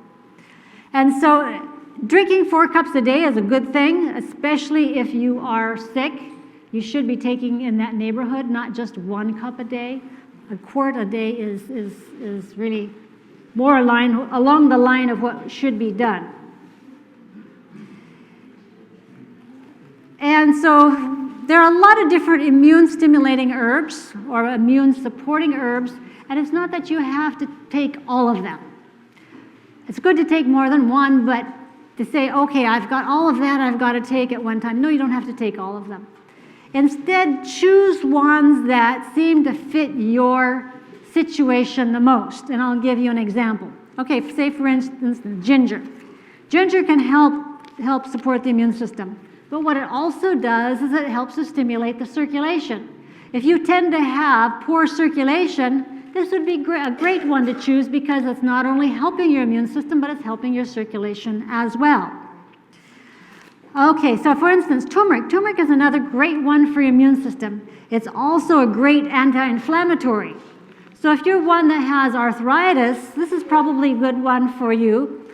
And so drinking 4 cups a day is a good thing, especially if you are sick. You should be taking in that neighborhood, not just 1 cup a day. A quart a day is really more along the line of what should be done. And so there are a lot of different immune stimulating herbs or immune supporting herbs, and it's not that you have to take all of them. It's good to take more than one, but to say, okay, I've got all of that I've got to take at one time. No, you don't have to take all of them. Instead, choose ones that seem to fit your situation the most, and I'll give you an example. Okay, say for instance, ginger. Ginger can help support the immune system, but what it also does is it helps to stimulate the circulation. If you tend to have poor circulation, this would be a great one to choose because it's not only helping your immune system, but it's helping your circulation as well. Okay, so for instance, turmeric. Turmeric is another great one for your immune system. It's also a great anti-inflammatory. So if you're one that has arthritis, this is probably a good one for you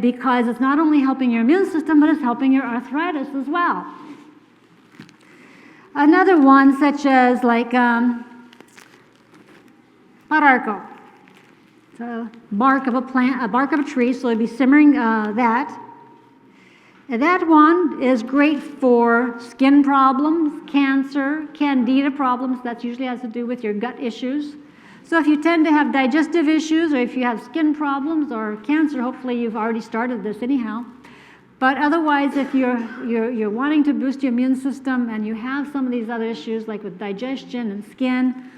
because it's not only helping your immune system, but it's helping your arthritis as well. Another one such as like Pararco. So bark of a plant, a bark of a tree, so you'll be simmering that. And that one is great for skin problems, cancer, candida problems. That usually has to do with your gut issues. So if you tend to have digestive issues, or if you have skin problems or cancer, hopefully you've already started this anyhow. But otherwise, if you're wanting to boost your immune system and you have some of these other issues like with digestion and skin,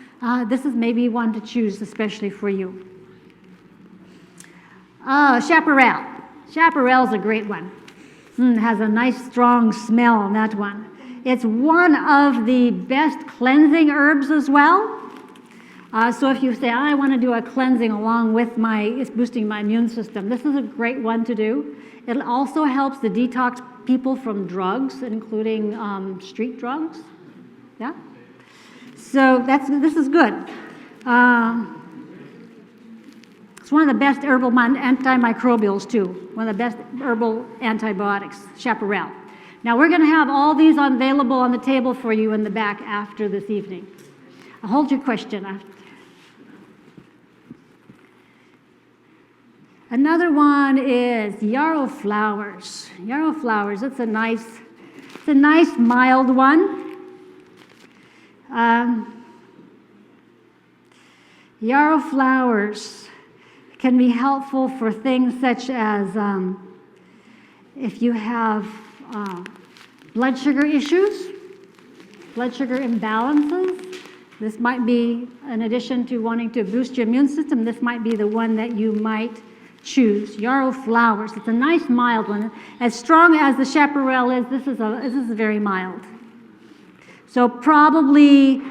this is maybe one to choose especially for you. Chaparral. Chaparral is a great one. Has a nice strong smell, that one. It's one of the best cleansing herbs as well. So if you say, I want to do a cleansing along with it's boosting my immune system, this is a great one to do. It also helps to detox people from drugs, including street drugs. Yeah? So this is good. It's one of the best herbal antimicrobials too. One of the best herbal antibiotics, chaparral. Now we're going to have all these available on the table for you in the back after this evening. I'll hold your question. Another one is yarrow flowers. Yarrow flowers, it's a nice mild one. Yarrow flowers can be helpful for things such as if you have blood sugar issues, blood sugar imbalances. This might be, in addition to wanting to boost your immune system, this might be the one that you might choose. Yarrow flowers. It's a nice mild one. As strong as the chaparral is, this is very mild. So probably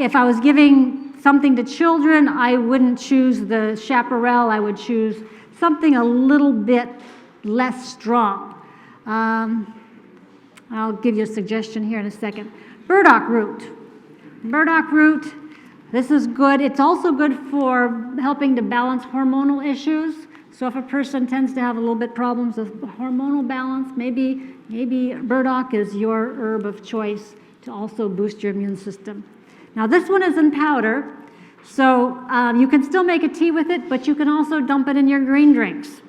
if I was giving something to children, I wouldn't choose the chaparral. I would choose something a little bit less strong. I'll give you a suggestion here in a second. Burdock root. Burdock root, this is good. It's also good for helping to balance hormonal issues. So if a person tends to have a little bit problems with hormonal balance, maybe burdock is your herb of choice to also boost your immune system. Now this one is in powder, so you can still make a tea with it, but you can also dump it in your green drinks.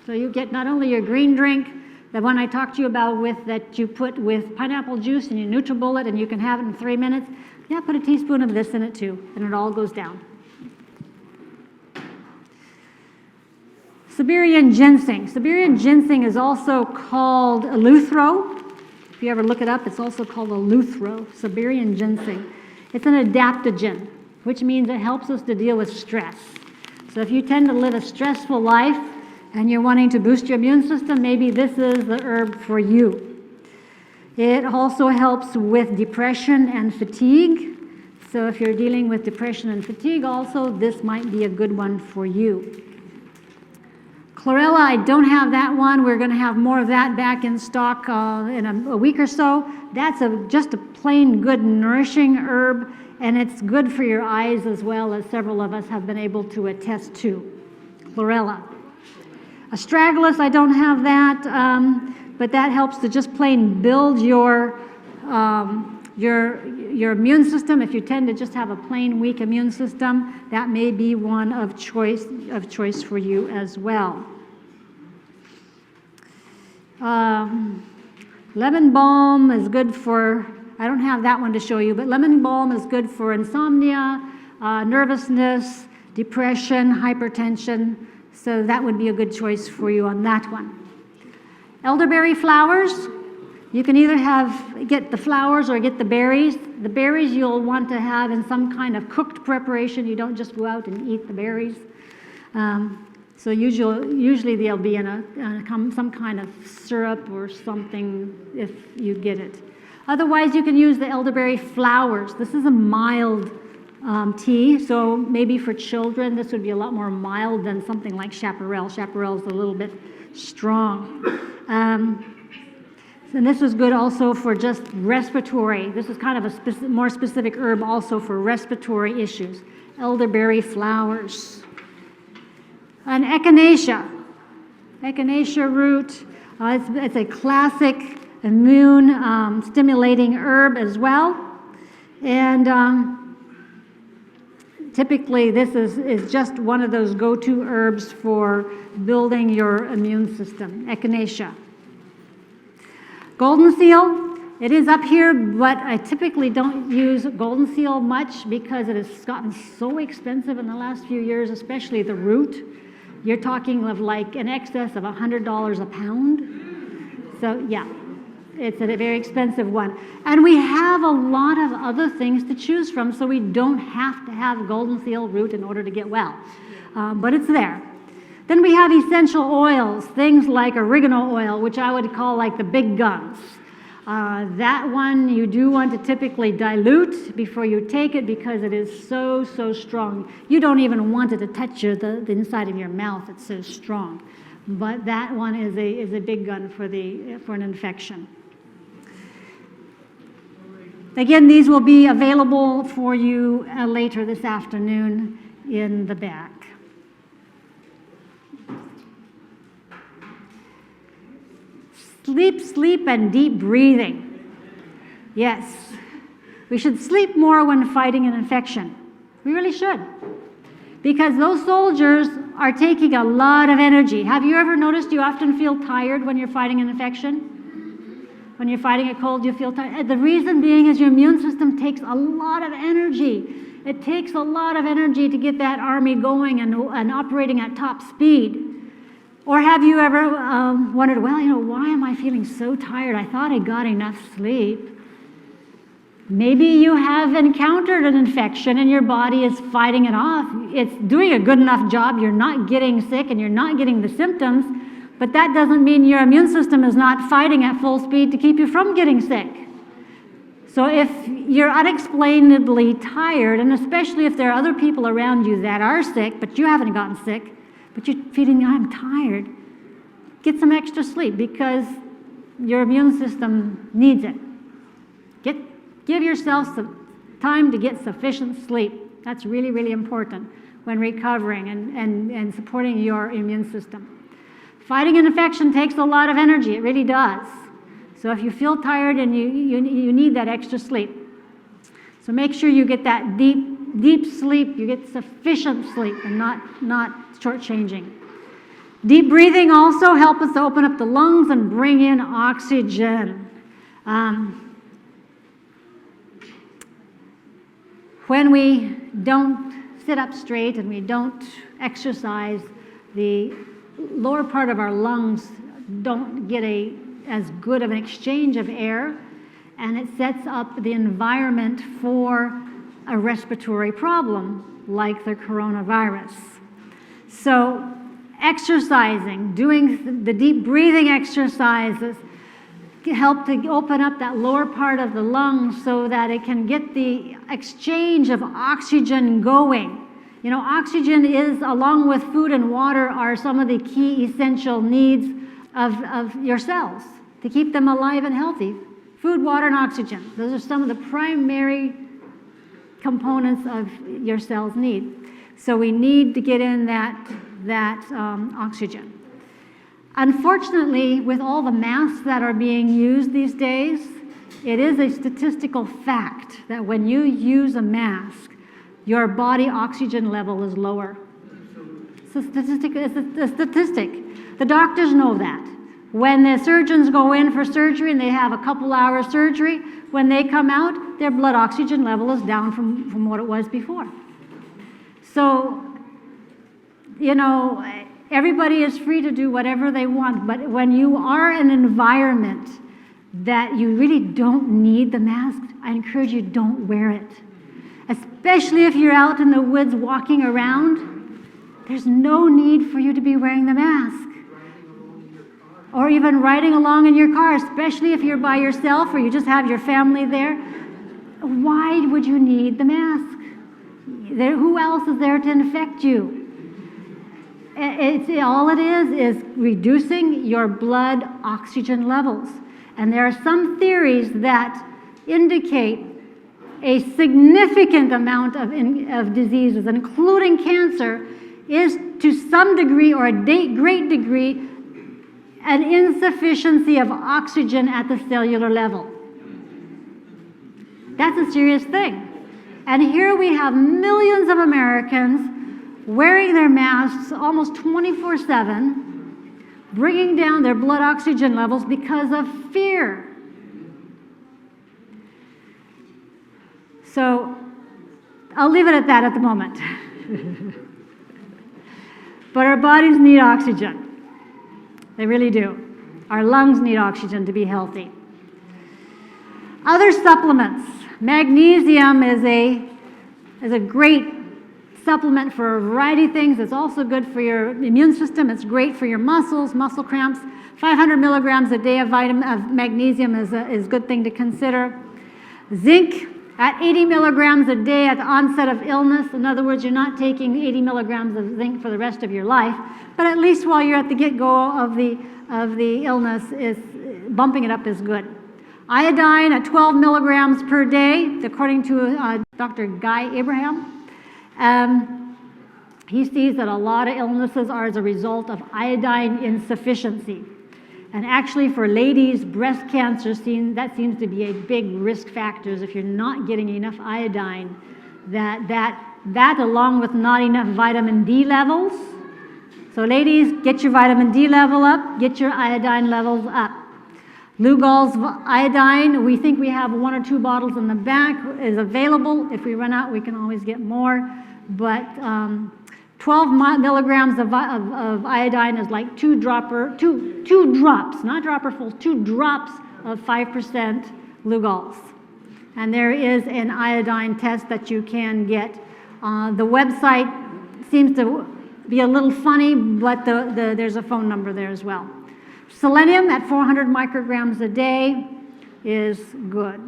So you get not only your green drink, the one I talked to you about that you put with pineapple juice and you NutriBullet and you can have it in 3 minutes. Yeah, put a teaspoon of this in it too, and it all goes down. Siberian ginseng. Siberian ginseng is also called eleuthero. If you ever look it up, it's also called eleuthero, Siberian ginseng. It's an adaptogen, which means it helps us to deal with stress. So if you tend to live a stressful life and you're wanting to boost your immune system, maybe this is the herb for you. It also helps with depression and fatigue. So if you're dealing with depression and fatigue also, this might be a good one for you. Chlorella, I don't have that one. We're going to have more of that back in stock in a week or so. That's just a plain good nourishing herb, and it's good for your eyes as well, as several of us have been able to attest to. Chlorella. Astragalus, I don't have that, but that helps to just plain build your immune system. If you tend to just have a plain weak immune system, that may be one of choice for you as well. Lemon balm is good for, I don't have that one to show you, but lemon balm is good for insomnia, nervousness, depression, hypertension. So that would be a good choice for you on that one. Elderberry flowers. You can either get the flowers or get the berries. The berries you'll want to have in some kind of cooked preparation. You don't just go out and eat the berries. So usually they'll be in some kind of syrup or something if you get it. Otherwise, you can use the elderberry flowers. This is a mild tea, so maybe for children this would be a lot more mild than something like chaparral. Chaparral is a little bit strong. And this was good also for just respiratory. This is kind of a more specific herb also for respiratory issues. Elderberry flowers. And echinacea. Echinacea root. It's a classic immune stimulating herb as well. And typically this is just one of those go-to herbs for building your immune system. Echinacea. Golden seal, it is up here, but I typically don't use golden seal much because it has gotten so expensive in the last few years, especially the root. You're talking of like in excess of $100 a pound. So yeah, It's a very expensive one. And we have a lot of other things to choose from, so we don't have to have golden seal root in order to get well. But it's there. Then we have essential oils, things like oregano oil, which I would call like the big guns. That one you do want to typically dilute before you take it because it is so, so strong. You don't even want it to touch the inside of your mouth. It's so strong. But that one is a big gun for an infection. Again, these will be available for you later this afternoon in the back. Sleep, and deep breathing. Yes, we should sleep more when fighting an infection. We really should. Because those soldiers are taking a lot of energy. Have you ever noticed you often feel tired when you're fighting an infection? When you're fighting a cold, you feel tired. The reason being is your immune system takes a lot of energy. It takes a lot of energy to get that army going and operating at top speed. Or have you ever wondered, well, why am I feeling so tired? I thought I got enough sleep. Maybe you have encountered an infection and your body is fighting it off. It's doing a good enough job. You're not getting sick and you're not getting the symptoms, but that doesn't mean your immune system is not fighting at full speed to keep you from getting sick. So if you're unexplainably tired, and especially if there are other people around you that are sick, but you haven't gotten sick, but you're feeling, I'm tired, get some extra sleep because your immune system needs it. Give yourself some time to get sufficient sleep. That's really, really important when recovering and supporting your immune system. Fighting an infection takes a lot of energy. It really does. So if you feel tired and you need that extra sleep. So make sure you get that deep sleep, you get sufficient sleep and not shortchanging. Deep breathing also helps us to open up the lungs and bring in oxygen. When we don't sit up straight and we don't exercise, the lower part of our lungs don't get as good of an exchange of air, and it sets up the environment for a respiratory problem like the coronavirus. So exercising, doing the deep breathing exercises help to open up that lower part of the lungs so that it can get the exchange of oxygen going. Oxygen is, along with food and water, are some of the key essential needs of your cells to keep them alive and healthy. Food, water, and oxygen. Those are some of the primary components of your cell's need. So we need to get in that oxygen. Unfortunately, with all the masks that are being used these days, it is a statistical fact that when you use a mask, your body oxygen level is lower. It's a statistic. The doctors know that. When the surgeons go in for surgery and they have a couple hours surgery, when they come out, their blood oxygen level is down from what it was before. So, everybody is free to do whatever they want, but when you are in an environment that you really don't need the mask, I encourage you, don't wear it. Especially if you're out in the woods walking around, there's no need for you to be wearing the mask. Or even riding along in your car, especially if you're by yourself or you just have your family there. Why would you need the mask? Who else is there to infect you? All it is reducing your blood oxygen levels. And there are some theories that indicate a significant amount of diseases, including cancer, is to some degree or a great degree an insufficiency of oxygen at the cellular level. That's a serious thing. And here we have millions of Americans wearing their masks almost 24/7, bringing down their blood oxygen levels because of fear. So I'll leave it at that at the moment. But our bodies need oxygen. They really do. Our lungs need oxygen to be healthy. Other supplements. Magnesium is a great supplement for a variety of things. It's also good for your immune system. It's great for your muscles, muscle cramps. 500 milligrams a day of magnesium is a good thing to consider. Zinc at 80 milligrams a day at the onset of illness. In other words, you're not taking 80 milligrams of zinc for the rest of your life, but at least while you're at the get-go of the illness, bumping it up is good. Iodine at 12 milligrams per day, according to Dr. Guy Abraham. He sees that a lot of illnesses are as a result of iodine insufficiency. And actually for ladies, breast cancer, that seems to be a big risk factor. If you're not getting enough iodine, that along with not enough vitamin D levels. So ladies, get your vitamin D level up, get your iodine levels up. Lugol's iodine, we think we have 1 or 2 bottles in the back, is available. If we run out, we can always get more. But 12 milligrams of iodine is like 2 drops, not dropperfuls, 2 drops of 5% Lugol's. And there is an iodine test that you can get. The website seems to be a little funny, but there's a phone number there as well. Selenium at 400 micrograms a day is good.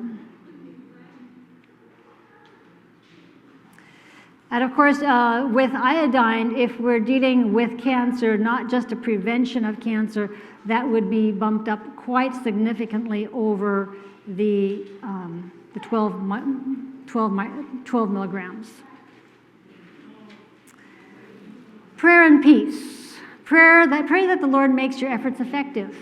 And of course, with iodine, if we're dealing with cancer, not just a prevention of cancer, that would be bumped up quite significantly over the 12 milligrams. Prayer and peace. Pray that the Lord makes your efforts effective.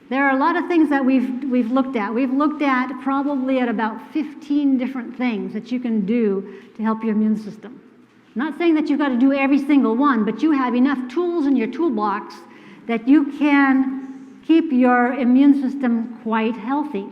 There are a lot of things that we've looked at. We've looked at probably at about 15 different things that you can do to help your immune system. I'm not saying that you've got to do every single one, but you have enough tools in your toolbox that you can keep your immune system quite healthy.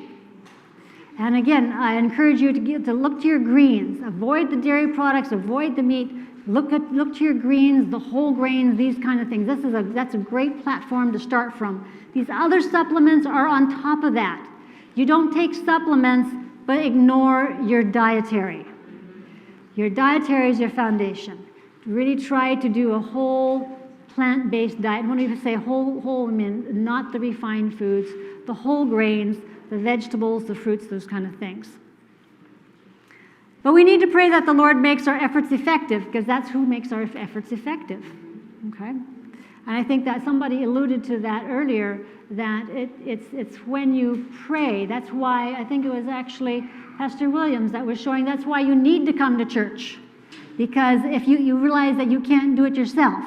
And again, I encourage you to look to your greens. Avoid the dairy products, avoid the meat. Look to your greens, the whole grains, these kind of things. That's a great platform to start from. These other supplements are on top of that. You don't take supplements, but ignore your dietary. Your dietary is your foundation. Really try to do a whole plant-based diet. When we say whole, I mean not the refined foods, the whole grains, the vegetables, the fruits, those kind of things. But we need to pray that the Lord makes our efforts effective, because that's who makes our efforts effective. Okay? And I think that somebody alluded to that earlier, that it's when you pray. That's why, I think it was actually Pastor Williams that was showing, that's why you need to come to church. Because if you realize that you can't do it yourself.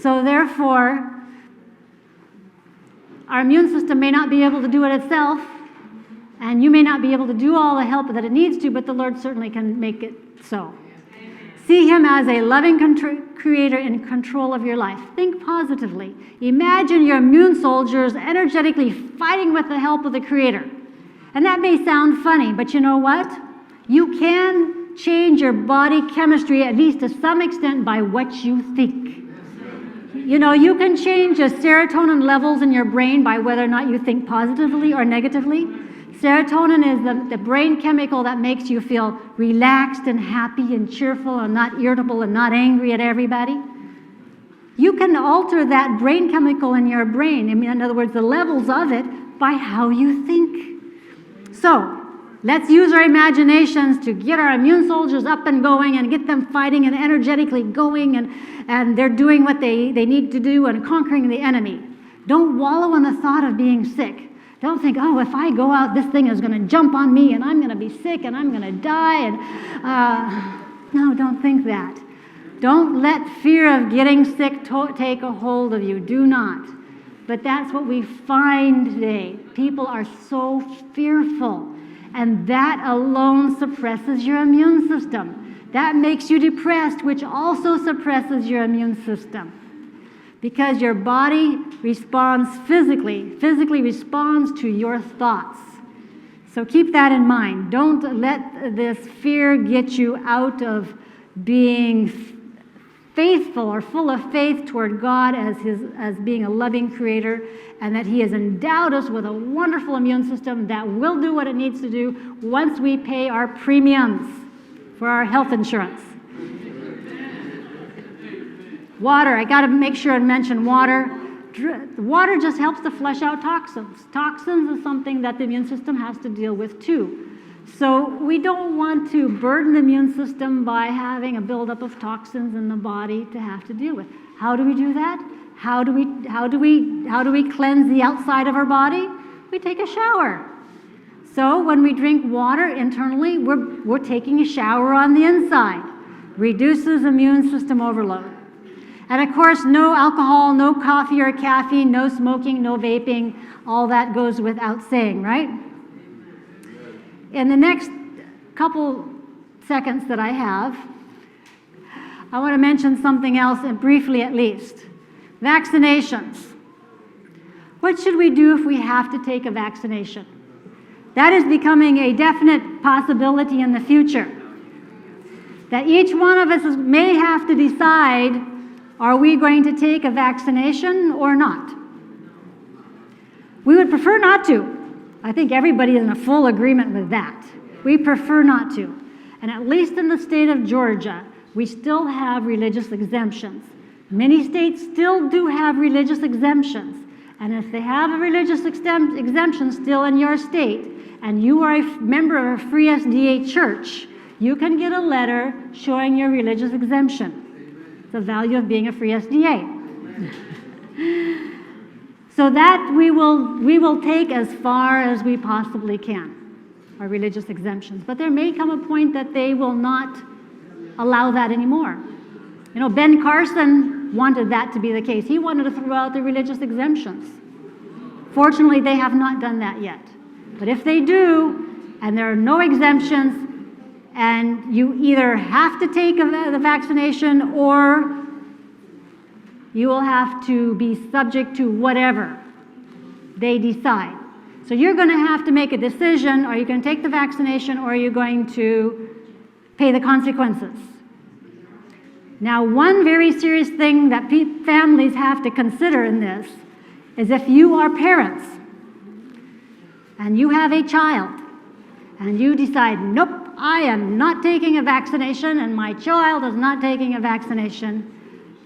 So therefore, our immune system may not be able to do it itself, and you may not be able to do all the help that it needs to, but the Lord certainly can make it so. Amen. See Him as a loving creator in control of your life. Think positively. Imagine your immune soldiers energetically fighting with the help of the Creator. And that may sound funny, but you know what? You can change your body chemistry, at least to some extent, by what you think. You know, you can change the serotonin levels in your brain by whether or not you think positively or negatively. Serotonin is the brain chemical that makes you feel relaxed and happy and cheerful and not irritable and not angry at everybody. You can alter that brain chemical in your brain, in other words, the levels of it, by how you think. So, let's use our imaginations to get our immune soldiers up and going and get them fighting and energetically going, and they're doing what they need to do and conquering the enemy. Don't wallow in the thought of being sick. Don't think, oh, if I go out, this thing is going to jump on me and I'm going to be sick and I'm going to die. No, don't think that. Don't let fear of getting sick take a hold of you. Do not. But that's what we find today. People are so fearful, and that alone suppresses your immune system. That makes you depressed, which also suppresses your immune system. Because your body responds physically responds to your thoughts. So keep that in mind. Don't let this fear get you out of being faithful or full of faith toward God as being a loving creator, and that he has endowed us with a wonderful immune system that will do what it needs to do once we pay our premiums for our health insurance. Water, I got to make sure and mention water. Water just helps to flush out toxins. Toxins is something that the immune system has to deal with too. So we don't want to burden the immune system by having a buildup of toxins in the body to have to deal with. How do we do that? How do we cleanse the outside of our body? We take a shower. So when we drink water internally, we're taking a shower on the inside. Reduces immune system overload. And of course, no alcohol, no coffee or caffeine, no smoking, no vaping. All that goes without saying, right? In the next couple seconds that I have, I want to mention something else, and briefly at least. Vaccinations. What should we do if we have to take a vaccination? That is becoming a definite possibility in the future. That each one of us may have to decide, are we going to take a vaccination or not? We would prefer not to. I think everybody is in a full agreement with that. We prefer not to. And at least in the state of Georgia, we still have religious exemptions. Many states still do have religious exemptions. And if they have a religious exemption still in your state, and you are a member of a free SDA church, you can get a letter showing your religious exemption. It's the value of being a free SDA. So that we will take as far as we possibly can, our religious exemptions. But there may come a point that they will not allow that anymore. You know, Ben Carson wanted that to be the case. He wanted to throw out the religious exemptions. Fortunately, they have not done that yet. But if they do, and there are no exemptions, and you either have to take the vaccination or you will have to be subject to whatever they decide. So you're going to have to make a decision. Are you going to take the vaccination, or are you going to pay the consequences? Now, one very serious thing that families have to consider in this is if you are parents and you have a child and you decide, nope, I am not taking a vaccination and my child is not taking a vaccination.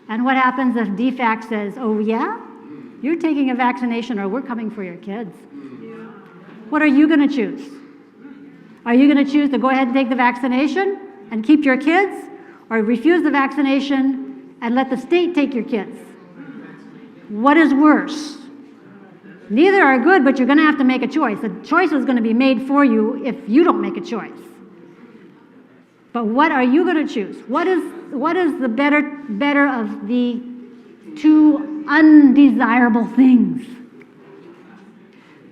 And what happens if DFAC says, oh yeah, you're taking a vaccination or we're coming for your kids? What are you going to choose? Are you going to choose to go ahead and take the vaccination and keep your kids, or refuse the vaccination and let the state take your kids? What is worse? Neither are good, but you're going to have to make a choice. The choice is going to be made for you if you don't make a choice. But what are you going to choose? What is the better of the two undesirable things?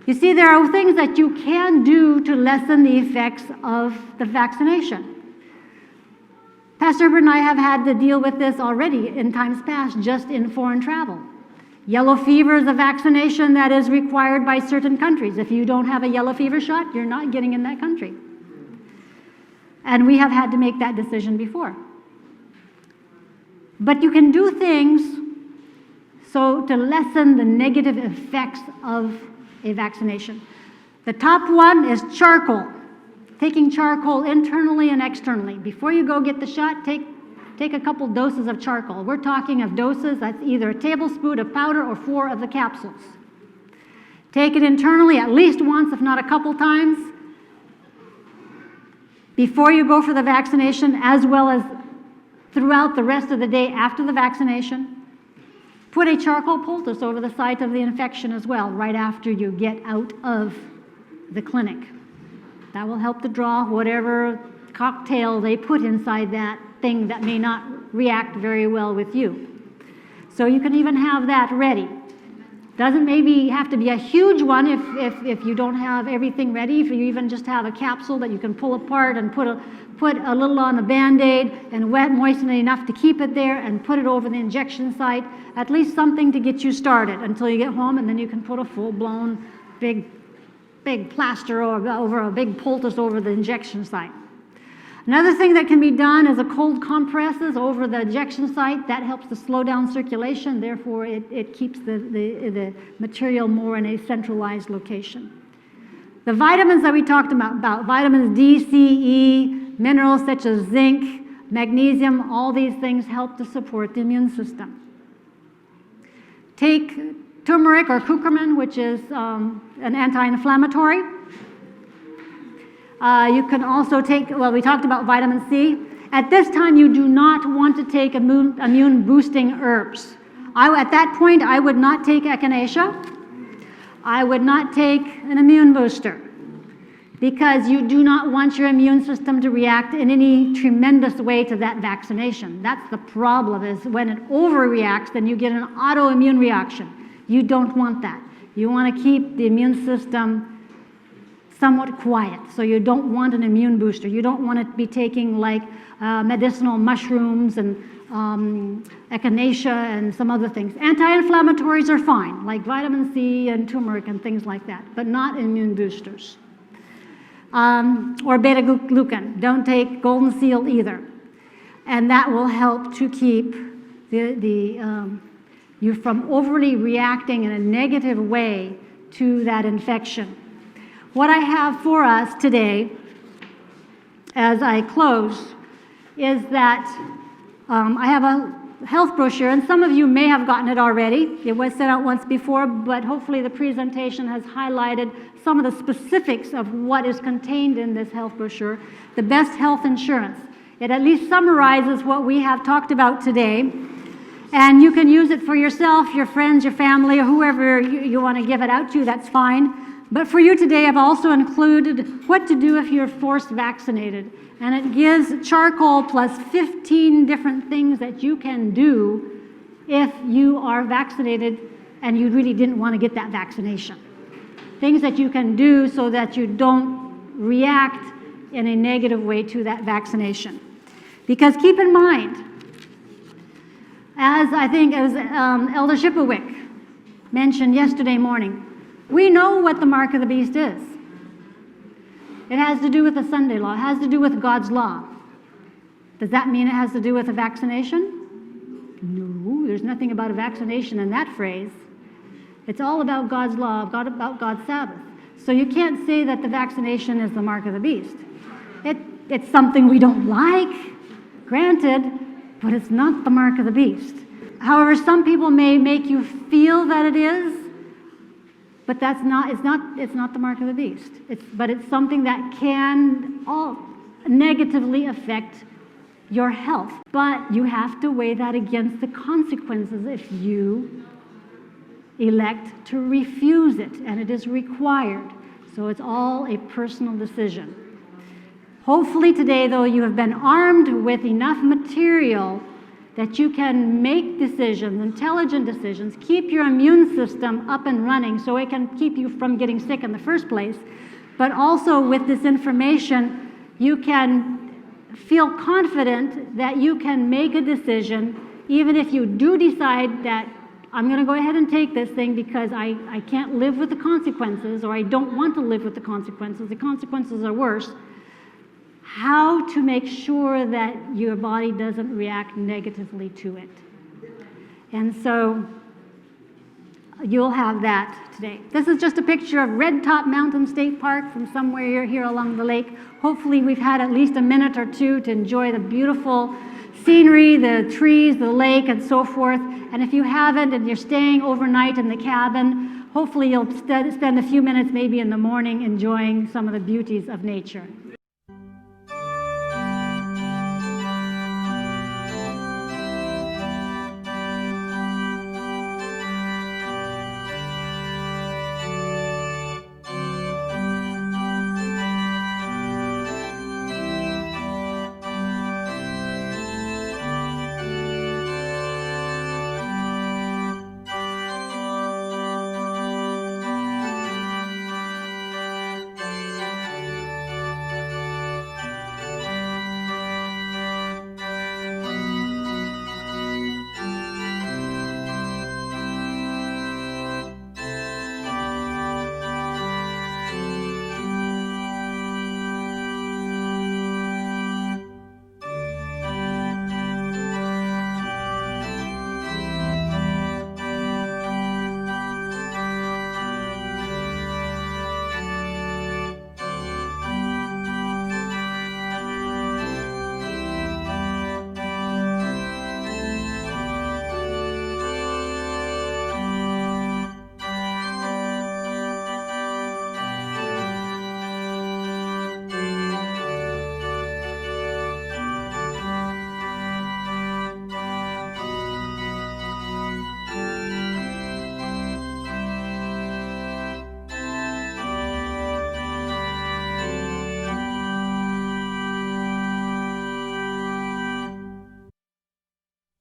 You see, there are things that you can do to lessen the effects of the vaccination. Pastor Herbal and I have had to deal with this already in times past, just in foreign travel. Yellow fever is a vaccination that is required by certain countries. If you don't have a yellow fever shot, you're not getting in that country. And we have had to make that decision before. But you can do things so to lessen the negative effects of a vaccination. The top one is charcoal. Taking charcoal internally and externally. Before you go get the shot, take a couple doses of charcoal. We're talking of doses that's either a tablespoon of powder or 4 of the capsules. Take it internally at least once, if not a couple times, before you go for the vaccination, as well as throughout the rest of the day after the vaccination. Put a charcoal poultice over the site of the infection as well, right after you get out of the clinic. That will help to draw whatever cocktail they put inside that thing that may not react very well with you. So you can even have that ready. Doesn't maybe have to be a huge one if you don't have everything ready. If you even just have a capsule that you can pull apart and put a little on the Band-Aid and moisten it enough to keep it there and put it over the injection site, at least something to get you started until you get home, and then you can put a full-blown big plaster over a big poultice over the injection site. Another thing that can be done is a cold compresses over the injection site. That helps to slow down circulation, therefore it keeps the material more in a centralized location. The vitamins that we talked about vitamins D, C, E, minerals such as zinc, magnesium, all these things help to support the immune system. Take turmeric or curcumin, which is an anti-inflammatory. You can also take, well, we talked about vitamin C. At this time, you do not want to take immune boosting herbs. At that point, I would not take echinacea. I would not take an immune booster because you do not want your immune system to react in any tremendous way to that vaccination. That's the problem, is when it overreacts, then you get an autoimmune reaction. You don't want that. You want to keep the immune system somewhat quiet, so you don't want an immune booster. You don't want to be taking like medicinal mushrooms and echinacea and some other things. Anti-inflammatories are fine, like vitamin C and turmeric and things like that, but not immune boosters. Or beta-glucan. Don't take golden seal either. And that will help to keep you from overly reacting in a negative way to that infection. What I have for us today, as I close, is that I have a health brochure, and some of you may have gotten it already. It was sent out once before, but hopefully the presentation has highlighted some of the specifics of what is contained in this health brochure. The best health insurance. It at least summarizes what we have talked about today, and you can use it for yourself, your friends, your family, or whoever you want to give it out to, that's fine. But for you today, I've also included what to do if you're forced vaccinated. And it gives charcoal plus 15 different things that you can do if you are vaccinated and you really didn't want to get that vaccination. Things that you can do so that you don't react in a negative way to that vaccination. Because keep in mind, as I think as Elder Shipowick mentioned yesterday morning, we know what the mark of the beast is. It has to do with the Sunday law. It has to do with God's law. Does that mean it has to do with a vaccination? No, there's nothing about a vaccination in that phrase. It's all about God's law, about God's Sabbath. So you can't say that the vaccination is the mark of the beast. It's something we don't like, granted, but it's not the mark of the beast. However, some people may make you feel that it is, but it's not the mark of the beast. But it's something that can negatively affect your health. But you have to weigh that against the consequences if you elect to refuse it, and it is required. So it's all a personal decision. Hopefully today, though, you have been armed with enough material that you can make decisions, intelligent decisions, keep your immune system up and running so it can keep you from getting sick in the first place. But also with this information, you can feel confident that you can make a decision, even if you do decide that I'm going to go ahead and take this thing because I can't live with the consequences, or I don't want to live with the consequences. The consequences are worse. How to make sure that your body doesn't react negatively to it. And so you'll have that today. This is just a picture of Red Top Mountain State Park from somewhere here along the lake. Hopefully we've had at least a minute or two to enjoy the beautiful scenery, the trees, the lake, and so forth. And if you haven't and you're staying overnight in the cabin, hopefully you'll spend a few minutes maybe in the morning enjoying some of the beauties of nature.